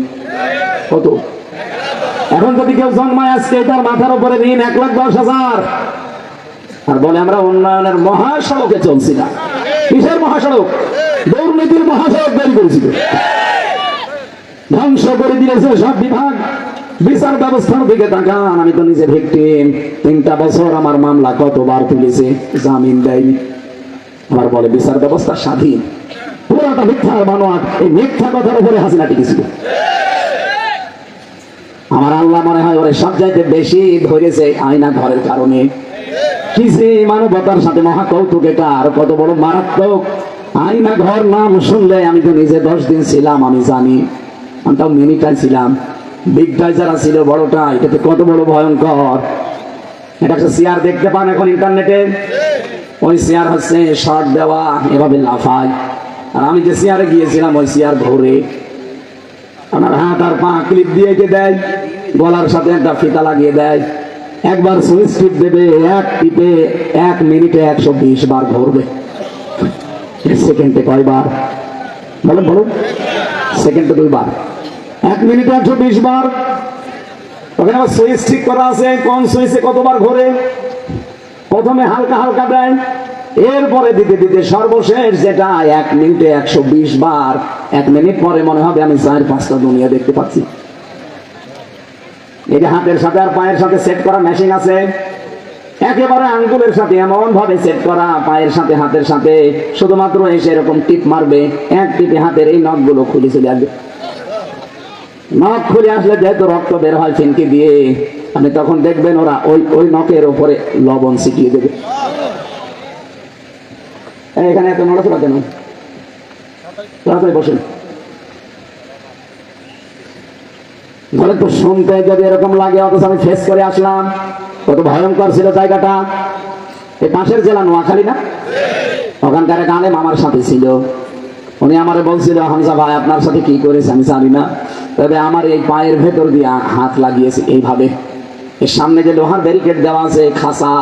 কত? এখন যদি কেউ জন্মায় আজকে, তার মাথার উপরে ঋণ 1,10,000। আর বলে আমরা উন্নয়নের মহাসড়কে চলছি না। কিসের মহাসড়ক? দুর্নীতির মহাসড়ক তৈরি করেছিল, ধ্বংস করে দিয়েছে সব বিভাগ। বিচার ব্যবস্থার দিকে তাকান, আমি তো নিজে ভিকটিম। 3টা বছর আমার মামলা কতবার তুলেছে, জামিন দেয়নি। আবার বলে বিচার ব্যবস্থা স্বাধীন। পুরাটা মিথ্যার বানোয়াট। এই মিথ্যা কথার উপরে হাসিনা টিকেছিল। আমার আল্লাহ মনে হয় ওরে সব চাইতে বেশি ধরেছে আয়না ঘরের কারণে। কিসে মানবতার সাথে মহা কৌতুক এটা, আর কত বড় মারাত্মক। আয়না ঘর নাম শুনলে, আমি তো নিজে 10 দিন ছিলাম, আমি জানি। আমি তাও মিনিটাই ছিলাম, বিগটাই যারা ছিল বড়টা, এটাতে কত বড় ভয়ঙ্কর। এটা একটা চেয়ার দেখতে পান এখন ইন্টারনেটে, ওই চেয়ার হচ্ছে শর্ট দেওয়া, এভাবে লাফায়। আর আমি যে চেয়ারে গিয়েছিলাম, ওই চেয়ার ঘুরে আমার হাত আর পা ক্লিপ দিয়ে দেয়, গলার সাথে একটা ফিতা লাগিয়ে দেয়। একবার সুইচ টিপ দেবে, এক টিপে 1 মিনিটে 120 বার ঘুরবে। সেকেন্ডে কয়বার বলুন? বলুন, সেকেন্ডে 2 বার, 1 মিনিটে 120 বার। ওখানে আবার সুইচ ঠিক করা আছে, কোন সুইচে কতবার ঘোরে। প্রথমে হালকা হালকা দেয়, এরপরে দিতে দিতে সর্বশেষ যেটা 1 মিনিটে 120 বার। 1 মিনিট পরে মনে হবে আমি 4-5টা দুনিয়া দেখতে পাচ্ছি। এই যে হাতের সাথে আর পায়ের সাথে সেট করা মেশিন আছে, একেবারে আঙ্গুলের সাথে এমন ভাবে সেট করা, পায়ের সাথে হাতের সাথে। শুধুমাত্র এসে এরকম টিপ মারবে, এক টিপে হাতের এই নখগুলো খুলে চলে আসবে। নখ খুলে আসলে যেহেতু রক্ত বের হয় ফিনকি দিয়ে, আপনি তখন দেখবেন ওরা ওই নখের উপরে লবণ ছিটিয়ে দেবে। এখানে এত নড়াচড়া কেন? তাড়াতাড়ি বসেন। বলে তো শুনতে যদি এরকম লাগে, অথচ আমি ফেস করে আসলাম, কত ভয়ঙ্কর ছিল জায়গাটা। এই পাশের জেলা নোয়াখালী না, ওখানকার এক আলেম আমার সাথে ছিল। উনি আমারে বলছিল, হামজা ভাই আপনার সাথে কি করেছে আমি জানি না, তবে আমার এই পায়ের ভেতর দিয়ে হাত লাগিয়েছে এইভাবে। এর সামনে যে লোহার ব্যারিকেড দেওয়া আছে খাসা,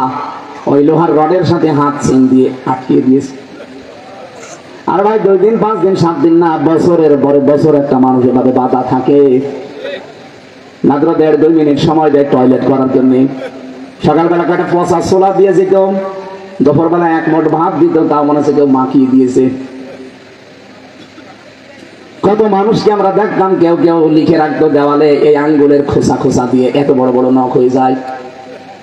ওই লোহার রডের সাথে হাত চেন দিয়ে আটকিয়ে দিয়েছে। আর ভাই 2 দিন 5 দিন 7 দিন না, বছরের পরে বছর একটা মানুষ এভাবে বাধা থাকে। মাত্র 1.5-2 মিনিট সময় দেয় টয়লেট করার জন্য। সকালবেলা একটা পচা ছোলা দিয়ে যেত, দুপুরবেলা 1 মুঠ ভাত দিত, তাও মনে হচ্ছে কেউ মাখিয়ে দিয়েছে। কত মানুষকে আমরা দেখতাম, কেউ কেউ লিখে রাখতো দেওয়ালে, এই আঙ্গুলের খোসা খোসা দিয়ে এত বড় বড় নখ হয়ে যায়।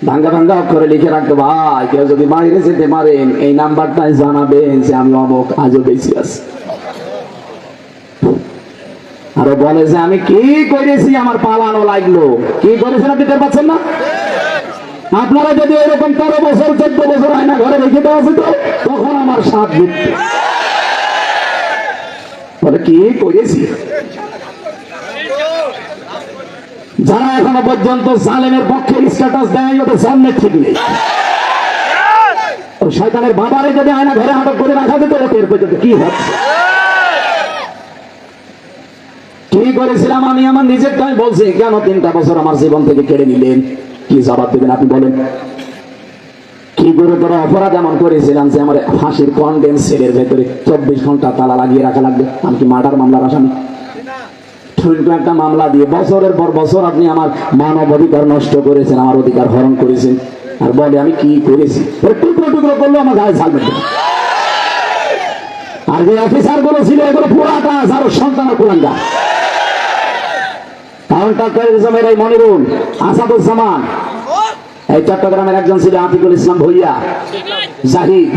ভাঙ্গা ভাঙ্গা অক্ষরে লিখে রাখতো, ভাই কেউ যদি বাইরে যেতে পারেন এই নাম্বারটাই জানাবেন যে আমি অমুক, আজও বেঁচে আছি। আরো বলে যে আমি কি করেছি, আমার পালানো লাগলো। কি করেছেন আপনি টের পাচ্ছেন না? আপনারা যদি এরকম 13 বছর 14 বছর আয়না ঘরে রেখে দেওয়া যেত, তখন আমার সাথ দিত। বলে কি করেছি। যারা এখনো পর্যন্ত জালেমের পক্ষে স্ট্যাটাস দেয়, ওদের জন্মের ঠিক নেই। শয়তানের বাবারে যদি আয়না ঘরে আটক করে রাখা যেত, এর পর্যন্ত কি হচ্ছে। কি করেছিলাম আমি আমার নিজেরটাই বলছি, কেন 3টা বছর আমার জীবন থেকে কেড়ে নিলেন? কি জবাব দেবেন আপনি বলেন? কি গুরুতর অপরাধ এমন করেছিলাম যে আমার ফাঁসির কন্ডেন্স সেলের ভেতরে 24 ঘন্টা তালা লাগিয়ে রাখা লাগবে? আমি কি মার্ডার মামলার আসামি? একটা মামলা দিয়ে বছরের পর বছর আপনি আমার মানব অধিকার নষ্ট করেছেন, আমার অধিকার হরণ করেছেন। আর বলে আমি কি করেছি? টুকরো টুকরো করলো আমার গায়ে ঝাল মেটে। আর যে অফিসার গুলো ছিল, এগুলো পুরাটা যারো সন্তানের কুলাঙ্গা। কাউন্টার টেররিজমের এই মনিরুল, আসাদুজ্জামান, এই চট্টগ্রামের একজন ছিল আতিকুল ইসলাম ভুইয়া, জাহিদ,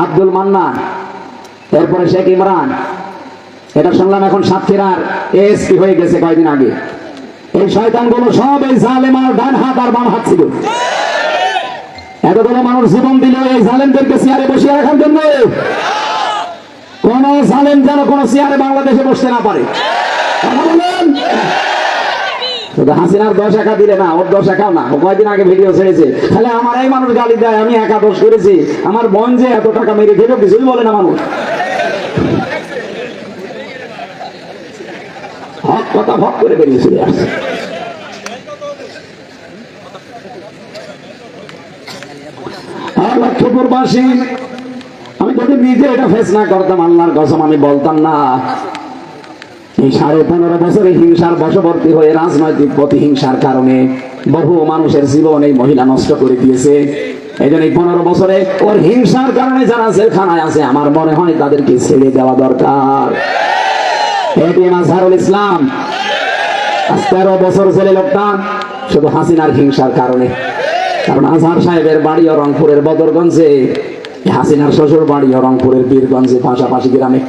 আব্দুল মান্নান, এরপরে শেখ ইমরান, এটা শুনলাম এখন সাতক্ষীরার এসপি হয়ে গেছে কয়েকদিন আগে। এই শয়তানগুলো সব এই জালেমার ডান হাত আর বাম হাত ছিল। এতগুলো মানুষ জীবন দিল এই জালেমদেরকে চেয়ারে বসিয়ে রাখার জন্য। কোন জালেম যেন কোন চেয়ারে বাংলাদেশে বসতে না পারে। হাসিনার 10 একা দিলে না, ওর 10 একাও না। ও কয়েকদিন আগে ভিডিও ছেড়েছে, তাহলে আমার এই মানুষ গালি দেয় আমি একা দোষ করেছি, আমার বোন যে এত টাকা মেরে খেলো, কিছুই বলে না মানুষ। হক কথা ভক করে বেরিয়ে চলে আসছে। লক্ষ্মীপুরবাসী, আমি যদি নিজে এটা ফেস না করতাম, আল্লাহর কসম আমি বলতাম না এই 15.5 বছরে হিংসার বশবর্তী হয়ে রাজনৈতিক প্রতিহিংসার কারণে বহু মানুষের জীবন এই মহিলা নষ্ট করে দিয়েছে। এই জন্য 15 বছরে ওর হিংসার কারণে যারা জেলখানায় আছে, আমার মনে হয় তাদেরকে ছেড়ে দেওয়া দরকার। এটিএম আজহারুল ইসলাম 13 বছর ছেলে লোকটা, শুধু হাসিনার হিংসার কারণে। কারণ আজহার সাহেবের বাড়িও রংপুরের বদরগঞ্জে, হাসিনার শ্বশুর বাড়িও রংপুরের বীরগঞ্জে, পাশাপাশি গ্রামে।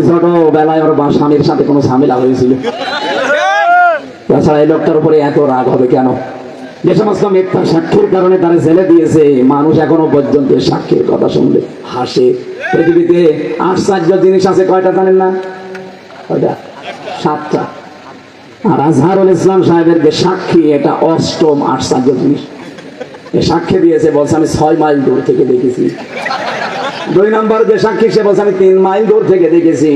ছোটবেলায় ওর স্বামীর সাথে কোনো ঝামেলা হয়েছিল। তাছাড়া এই লোকটার উপরে এত রাগ হবে কেন? যে সমস্ত মিথ্যা সাক্ষীর কারণে তারা জেলে দিয়েছে, মানুষ এখনো পর্যন্ত সাক্ষীর কথা শুনলে হাসে। পৃথিবীতে আশ্চর্য জিনিস আছে কয়টা জানেন না? কয়টা? 7টা। আর আজহারুল ইসলাম সাহেবের যে সাক্ষী, এটা 8ম আশ্চর্য জিনিস। সাক্ষী দিয়েছে, বলছে আমি 6 মাইল দূর থেকে দেখেছি। 2 নম্বর যে সাক্ষী, সে বলছে আমি 3 মাইল দূর থেকে দেখেছি।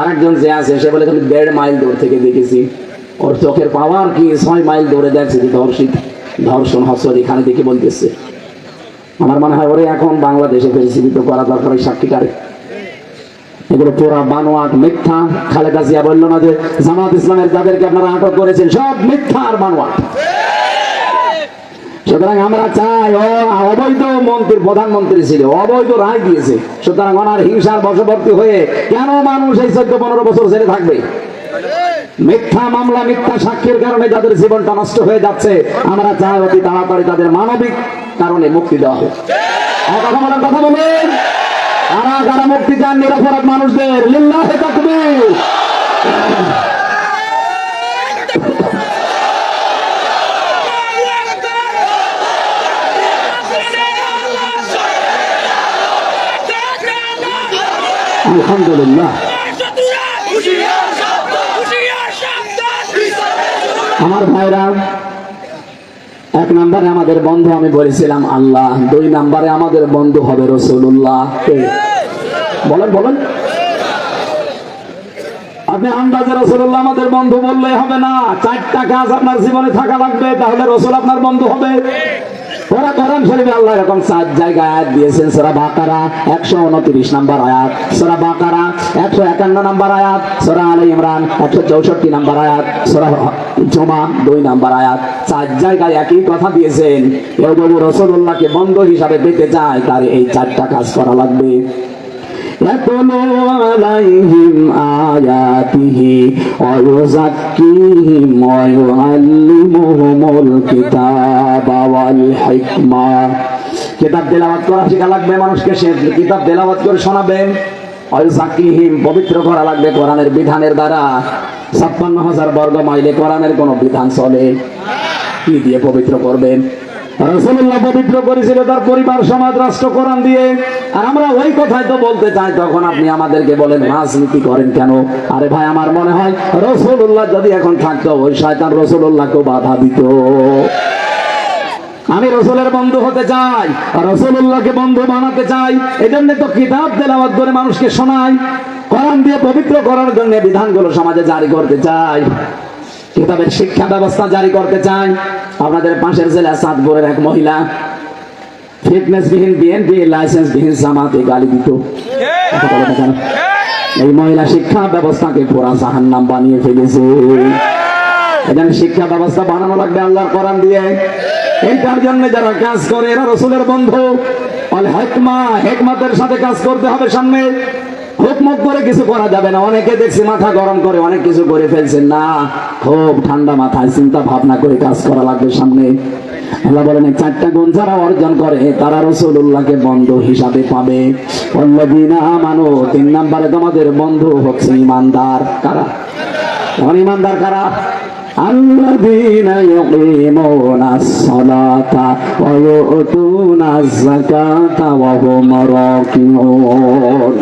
আরেকজন যে আছে সে বলে আমি 1.5 মাইল দূর থেকে দেখেছি। ওর চোখের পাওয়ার কি 6 মাইল দূরে দেখছে ধর্ষণ হস্ত এখানে দেখে বলতেছে। আমার মনে হয় ওরে এখন বাংলাদেশে জীবিত করা দরকার এই সাক্ষীটারে। এগুলো পুরা বানোয়াট, মিথ্যা। খালেদা জিয়া বলল না যে জামাত ইসলামের যাদেরকে আপনারা আটক করেছেন সব মিথ্যা আর বানোয়াট। সুতরাং আমরা চাই, ও অবৈধ মন্ত্রী, প্রধানমন্ত্রী ছিল, অবৈধ রায় দিয়েছে। সুতরাং ওনার হিংসার বশবর্তী হয়ে কেন মানুষ এই 14-15 বছর জেলে থাকবে? মিথ্যা মামলা, মিথ্যা সাক্ষীর কারণে যাদের জীবনটা নষ্ট হয়ে যাচ্ছে, আমরা চাই অতি তাড়াতাড়ি তাদের মানবিক কারণে মুক্তি দেওয়া হোক। কথা বলেন, কারা মুক্তি চান নিরপরাধ মানুষদের? লিল্লাহে তাকবীর। আলহামদুলিল্লাহ। আমার ভাইরা, 1 নম্বরে আমাদের বন্ধু আমি বলেছিলাম আল্লাহ, 2 নম্বরে আমাদের বন্ধু হবে রাসূলুল্লাহ। বলেন আপনি আন্দাজে রাসূলুল্লাহ আমাদের বন্ধু বললে হবে না। 4টা কাজ আপনার জীবনে থাকা লাগবে, তাহলে রাসূল আপনার বন্ধু হবে। ওরা কোরআন শরীফে আল্লাহ এরকম 4 জায়গায় আয়াত দিয়েছেন। সূরা বাকারা 129 নম্বর আয়াত, সূরা বাকারা 151 নম্বর আয়াত, সূরা আলে ইমরান 164 নম্বর আয়াত, সূরা জুমা 2 নম্বর আয়াত। 4 জায়গায় একই কথা দিয়েছেন। কেউ যদি রাসূলুল্লাহকে বন্ধু হিসাবে পেতে চায়, তার এই 4টা কাজ করা লাগবে। يتلو عليهم آياته ويزكيهم ويعلمهم الكتاب والحكمة। কিতাব তেলাওয়াত করা শেখা লাগবে মানুষকে, সে কিতাব তেলাওয়াত করে শোনাবেন। ওয়ায়ুযাক্কিহিম, পবিত্র করা লাগবে কোরআনের বিধানের দ্বারা। 56,000 বর্গ মাইলে কোরআনের কোন বিধান চলে? কি দিয়ে পবিত্র করবেন? রাসূলুল্লাহ পবিত্র করেছিল তার পরিবার, সমাজ, রাষ্ট্র কোরআন দিয়ে। আর আমরা ওই কথাই তো বলতে চাই, তখন আপনি আমাদেরকে বলেন রাজনীতি করেন কেন? আরে ভাই, আমার মনে হয় রাসূলুল্লাহ যদি এখন থাকতো, ওই শয়তান রাসূলুল্লাহকে বাধা দিত। আমি রাসূলের বন্ধু হতে চাই, রাসূলুল্লাহকে বন্ধু বানাতে চাই। এজন্য তো কিতাব তেলাওয়াত করে মানুষকে শোনাই, কোরআন দিয়ে পবিত্র করার জন্য বিধানগুলো সমাজে জারি করতে চাই, কিতাবের শিক্ষা ব্যবস্থা জারি করতে চাই। আপনাদের পাশের জেলা চাঁদপুরের এক মহিলা ফিটনেসবিহীন বিএনপি, লাইসেন্সবিহীন জামাতে গালি দিত। এই মহিলা শিক্ষা ব্যবস্থাকে পুরা জাহান্নাম বানিয়ে ফেলেছে। এখানে শিক্ষা ব্যবস্থা বানানো লাগবে আল্লাহর কোরআন দিয়ে। এইটার জন্য যারা কাজ করে এরা রাসূলের বন্ধু। আল হিকমা, হিকমতের সাথে কাজ করতে হবে। সামনে হুকমত করে কিছু করা যাবে না। অনেকে দেখছি মাথা গরম করে অনেক কিছু করে ফেলছেন, না, খুব ঠান্ডা মাথায় চিন্তা ভাবনা করে কাজ করা লাগবে সামনে। আল্লাহ বলেন এই 4টা গুণ যারা অর্জন করে তারা রাসূলুল্লাহকে বন্ধু হিসাবে পাবে। ওয়াল্লাযীনা আমানু, 3 নম্বরে তোমাদের বন্ধু হচ্ছে ঈমানদার। কারা? ঈমানদার কারা? আল্লাযীনা ইউকিমুনাস সালাতা ওয়া ইউতুনাজ যাকাতা ওয়া হুম রাকিউন।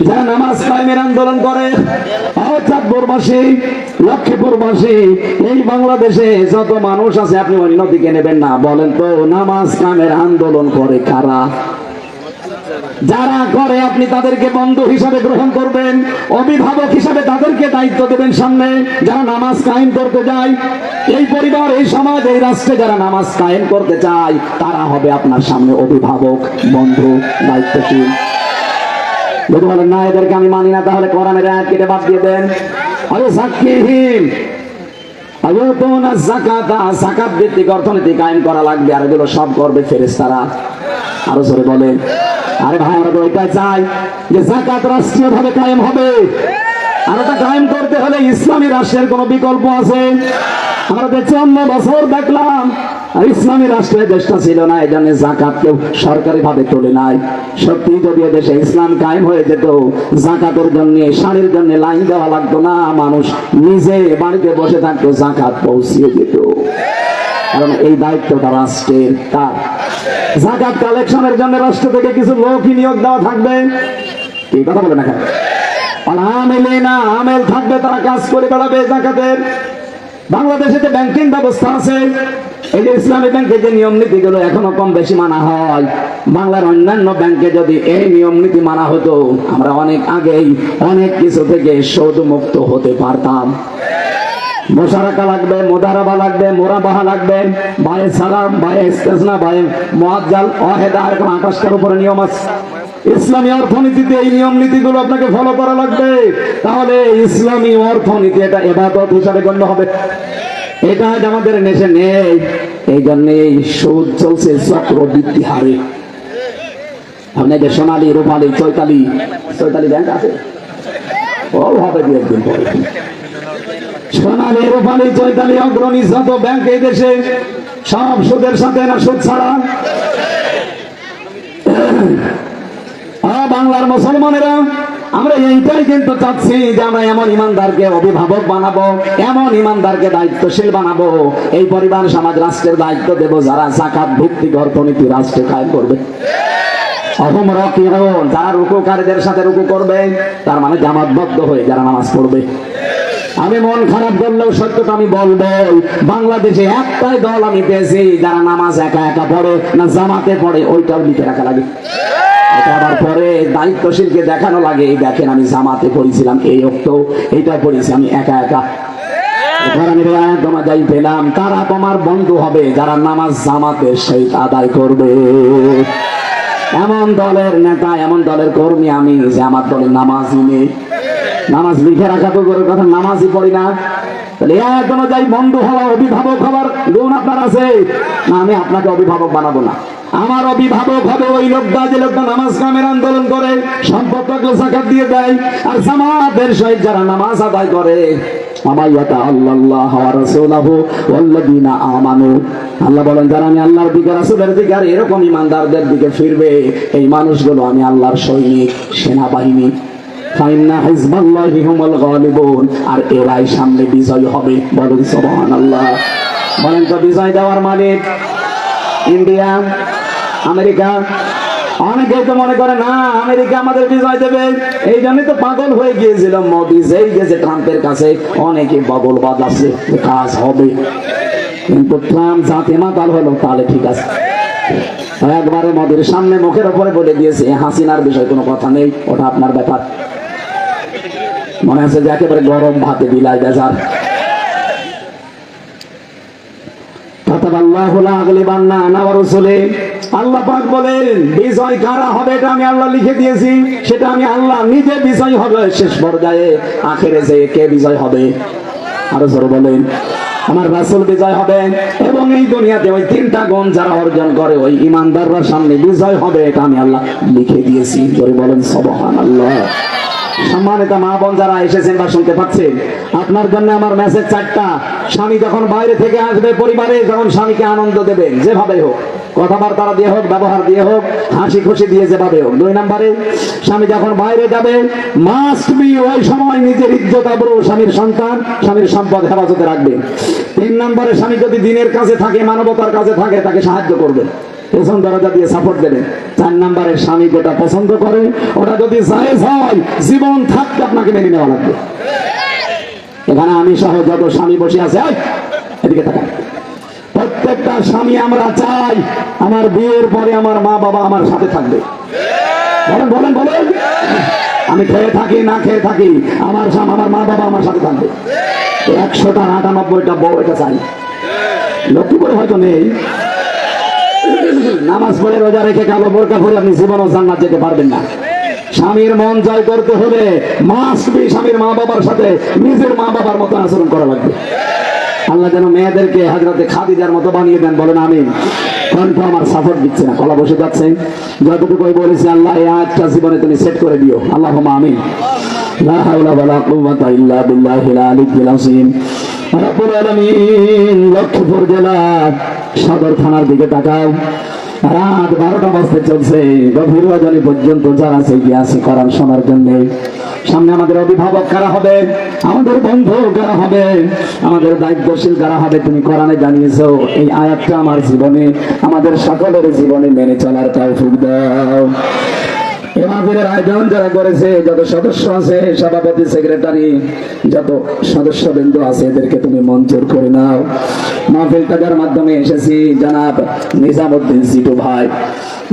যারা নামাজ কায়েমের আন্দোলন করে। চাঁদপুরবাসী, লক্ষ্মীপুরবাসী, এই বাংলাদেশে যত মানুষ আছে আপনি অন্যদিকে নেবেন না, বলেন তো নামাজ কায়েমের আন্দোলন করে কারা? যারা করে আপনি তাদেরকে বন্ধু হিসাবে গ্রহণ করবেন, অভিভাবক হিসাবে তাদেরকে দায়িত্ব দেবেন সামনে। যারা নামাজ কায়েম করতে যায়, এই পরিবার, এই সমাজ, এই রাষ্ট্রে যারা নামাজ কায়েম করতে চায় তারা হবে আপনার সামনে অভিভাবক, বন্ধু, দায়িত্বশীল। যদি বলেন না এদেরকে আমি মানি না, তাহলে কোরআনের আয়াত কেটে বাদ দিয়ে দেন। আরে যাকিহিম আয়াতুনা যাকাতা, যাকাত ভিত্তিক অর্থনীতি কায়েম করা লাগবে, আর এগুলো সব করবে ফেরেশতারা। আরো জোরে বলেন। আরে ভাই আমরা তো এটাই চাই যে যাকাত রাষ্ট্রীয়ভাবে কায়েম হবে, আর এটা কায়েম করতে হলে ইসলামী রাষ্ট্রের কোনো বিকল্প আছে? আমরা 54 বছর দেখলাম ইসলামী রাষ্ট্রের দেশটা ছিল না, এই জন্য যাকাত কেউ সরকারি ভাবে তোলে নাই। সত্যি যদি দেশে ইসলাম কায়েম হয়ে যেত, যাকাতের জন্য, শাড়ির জন্য লাইন দেওয়া লাগতো না, মানুষ নিজে বাড়িতে বসে থাকতো, যাকাত পৌঁছিয়ে যেত। কারণ এই দায়িত্বটা রাষ্ট্রের। তার যাকাত কালেকশনের জন্য রাষ্ট্র থেকে কিছু লোকই নিয়োগ দেওয়া থাকবে। কি কথা বলে না? আমেল থাকবে, তারা কাজ করে বেড়াবে যাকাতের। বাংলাদেশে যে ব্যাংকিং ব্যবস্থা আছে, এই যে ইসলামী ব্যাংকে যে নিয়ম নীতিগুলো এখনো কম বেশি মানা হয়, বাংলার অন্যান্য ব্যাংকে যদি এই নিয়ম নীতি মানা হতো, আমরা অনেক আগেই অনেক কিছু থেকে সুদ মুক্ত হতে পারতাম। মোশারাকা লাগবে, মোদারাবা লাগবে, মোরাবাহা লাগবে, বায়ে সালাম, বায়ে ইস্তেসনা, বায়ে মুআজ্জাল, ওয়াহিদা, এরকম 28টার উপরে নিয়ম আছে। ইসলামী অর্থনীতিতে এই নিয়ম নীতিগুলো আপনাকে ফলো করা লাগবে, তাহলে ইসলামী অর্থনীতি এটা ইবাদত হিসাবে গণ্য হবে। এটা আমাদের দেশে নেই, এই জন্য সুদ চলছে চক্রবৃদ্ধি হারে। আপনাদের সোনালী, রূপালী, চৈতালি ব্যাংক আছে, ও হবে দু একদিন পরে। সোনালী, রূপালী, চৈতালি, অগ্রণী যত ব্যাংক এই দেশে, সব সুদের সাথে না সুদ ছাড়া। বাংলার মুসলমানেরা আমরা এইটাই কিন্তু চাচ্ছি যে আমরা এমন ইমানদারকে অভিভাবক বানাবো, এমন ইমানদারকে দায়িত্বশীল বানাবো, এই পরিবার, সমাজ, রাষ্ট্রের দায়িত্ব দেব, যারা যাকাত ভিত্তিক অর্থনীতি রাষ্ট্রে কায়েম করবে। অহম রাকিউন, যারা রুকুকারীদের সাথে রুকু করবে, তার মানে জামাতবদ্ধ হয়ে যারা নামাজ পড়বে। আমি মন খারাপ করলেও সত্যটা আমি বলবো, বাংলাদেশে একটাই দল আমি পেয়েছি যারা নামাজ একা একা পড়ে না জামাতে পড়ে, ওইটাও লিখে রাখা লাগে। আবার পরে দায়িত্বশীলকে দেখানো লাগে, এই দেখেন আমি জামাতে পড়েছিলাম, এই অক্ত এইটা পড়েছি আমি একা একা। যাই পেলাম, তারা তোমার বন্ধু হবে যারা নামাজ জামাতের সহিত আদায় করবে। এমন দলের নেতা, এমন দলের কর্মী আমি যে আমার দলের নামাজই নেই, নামাজ লিখে রাখা তো করে কথা, নামাজই পড়ি না। তাহলে একদম যাই বন্ধু হওয়া, অভিভাবক হওয়ার গুণ আপনার আছে না? আমি আপনাকে অভিভাবক বানাবো না, আমার অভিভাবক হবে ওই লোকটা যে লোকটা নামাজ কায়েমের আন্দোলন করে, সম্পদ থাকলে যাকাত দিয়ে দেয়, আর জামাতের সহিত যারা নামাজ আদায় করে। আল্লাহ বলেন যারা আমি আল্লাহর দিকে, রাসূলের দিকে, আর এরকম ইমানদারদের দিকে ফিরবে, এই মানুষগুলো আমি আল্লাহর সৈনিক, সেনাবাহিনী। আর এরাই সামনে বিজয় হবে। বলেন সুবহানাল্লাহ। বলেন তো বিজয় দেওয়ার মালিক ইন্ডিয়া, আমেরিকা? অনেকে তো মনে করে না আমেরিকা আমাদের বিজয় দেবে, এই জন্যই তো পাগল হয়ে গিয়েছিল মোদি, যেই গেছে ট্রাম্পের কাছে, অনেকে বগল বাজাচ্ছে কাজ হবে। কিন্তু ট্রাম্প জাতি মাতাল হলো, তাহলে ঠিক আছে, একবারে মোদির সামনে মুখের উপরে বলে দিয়েছে হাসিনার বিষয় কোনো কথা নেই, ওটা আপনার ব্যাপার। মনে আছে যে একেবারে গরম ভাতে বিলায় বেজার। আল্লাহ পাক বলেন বিজয় কারা হবে এটা আমি আল্লাহ লিখে দিয়েছি, সেটা আমি আল্লাহ নিজে বিজয় হবে শেষ পর্যায়ে, আখেরে যে কে বিজয় হবে? আরো জোরে বলেন, আমার রাসূল বিজয় হবে। এবং এই দুনিয়াতে ওই 3টা গুণ যারা অর্জন করে ওই ইমানদাররা সামনে বিজয় হবে, এটা আমি আল্লাহ লিখে দিয়েছি। জোরে বলেন সুবহানাল্লাহ। সম্মানিত মা বোন যারা এসেছেন বা শুনতে পাচ্ছেন, আপনার জন্য আমার মেসেজ 4টা। স্বামী যখন বাইরে থেকে আসবে পরিবারে, যখন স্বামীকে আনন্দ দেবেন যেভাবে হোক, কথাবার্তা দিয়ে হোক, ব্যবহার দিয়ে হোক, হাসি খুশি দিয়ে যেভাবে হোক। 2 নম্বরে, স্বামী যখন বাইরে যাবে মাস্ট বি ওই সময় নিজের ইজ্জত আবরু, স্বামীর সন্তান, স্বামীর সম্পদ হেফাজতে রাখবে। 3 নম্বরে, স্বামী যদি দিনের কাছে থাকে, মানবতার কাছে থাকে, তাকে সাহায্য করবে, পেছন দরজা দিয়ে সাপোর্ট দেবে। 4 নম্বরে, স্বামী যেটা পছন্দ করে ওটা যদি জায়েজ হয়, জীবন থাকতে আপনাকে মেনে নেওয়া লাগবে। এখানে আমি সহ যত স্বামী বসে আছে, এদিকে তাকান, প্রত্যেকটা স্বামী আমরা চাই আমার বিয়ের পরে আমার মা বাবা আমার সাথে থাকবে। বলেন বলেন বলেন, আমি খেয়ে থাকি না খেয়ে থাকি, আমার মা বাবা আমার সাথে থাকবে। 100টা 98টা বউ এটা চাই। লক্ষ্য করে হয়তো নেই, নামাজ পড়ে রোজা রেখে কালো বোরকা পরে আপনি জীবনও জান্নাত যেতে পারবেন না। স্বামীর মন জয় করতে হলে মাস্ট বি স্বামীর মা বাবার সাথে নিজের মা বাবার মতো আচরণ করা লাগবে। আল্লাহ যেন মেয়েদেরকে হযরতে খাদিজার মতো বানিয়ে দেন, বলেন আমিন। কণ্ঠ আমার সাপোর্ট দিচ্ছে না, গলা বসে যাচ্ছে। যতটুকু বলেছি আল্লাহ এই আয়াতটা জীবনে তুমি সেট করে দিও, আল্লাহুম্মা আমিন। লা হাওলা ওয়ালা কুওয়াতা ইল্লা বিল্লাহিল আলিয়্যিল আযীম। রব্বুল আলামিন, লক্ষ্মীপুর জেলার সদর থানার দিকে তাকাও। রাত 12টা বাজতে চলছে, গভীর রজনী পর্যন্ত যারা সেই আছে কোরআন শোনার জন্য। সামনে আমাদের অভিভাবক কারা হবে, আমাদের বন্ধু কারা হবে, আমাদের দায়িত্বশীল কারা হবে, তুমি কোরআনে জানিয়েছো। এই আয়াতটা আমার জীবনে, আমাদের সকলের জীবনে মেনে চলার তৌফিক দাও। মাহফিলের আয়োজন যারা করেছে, যত সদস্য আছে, সভাপতি, সেক্রেটারি, যত সদস্যবৃন্দ আছে, এদেরকে তুমি মঞ্জুর করে নাও। মাহফিলটা যার মাধ্যমে এসেছি, জনাব নিজামউদ্দিন সিটু ভাই,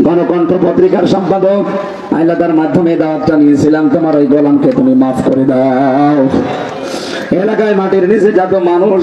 গণকণ্ঠ পত্রিকার সম্পাদক, আইলাদার মাধ্যমে দাওয়াতটা নিয়েছিলাম, তোমার ওই গোলামকে তুমি মাফ করে দাও। এলাকায় মাটির নিচে যত মানুষ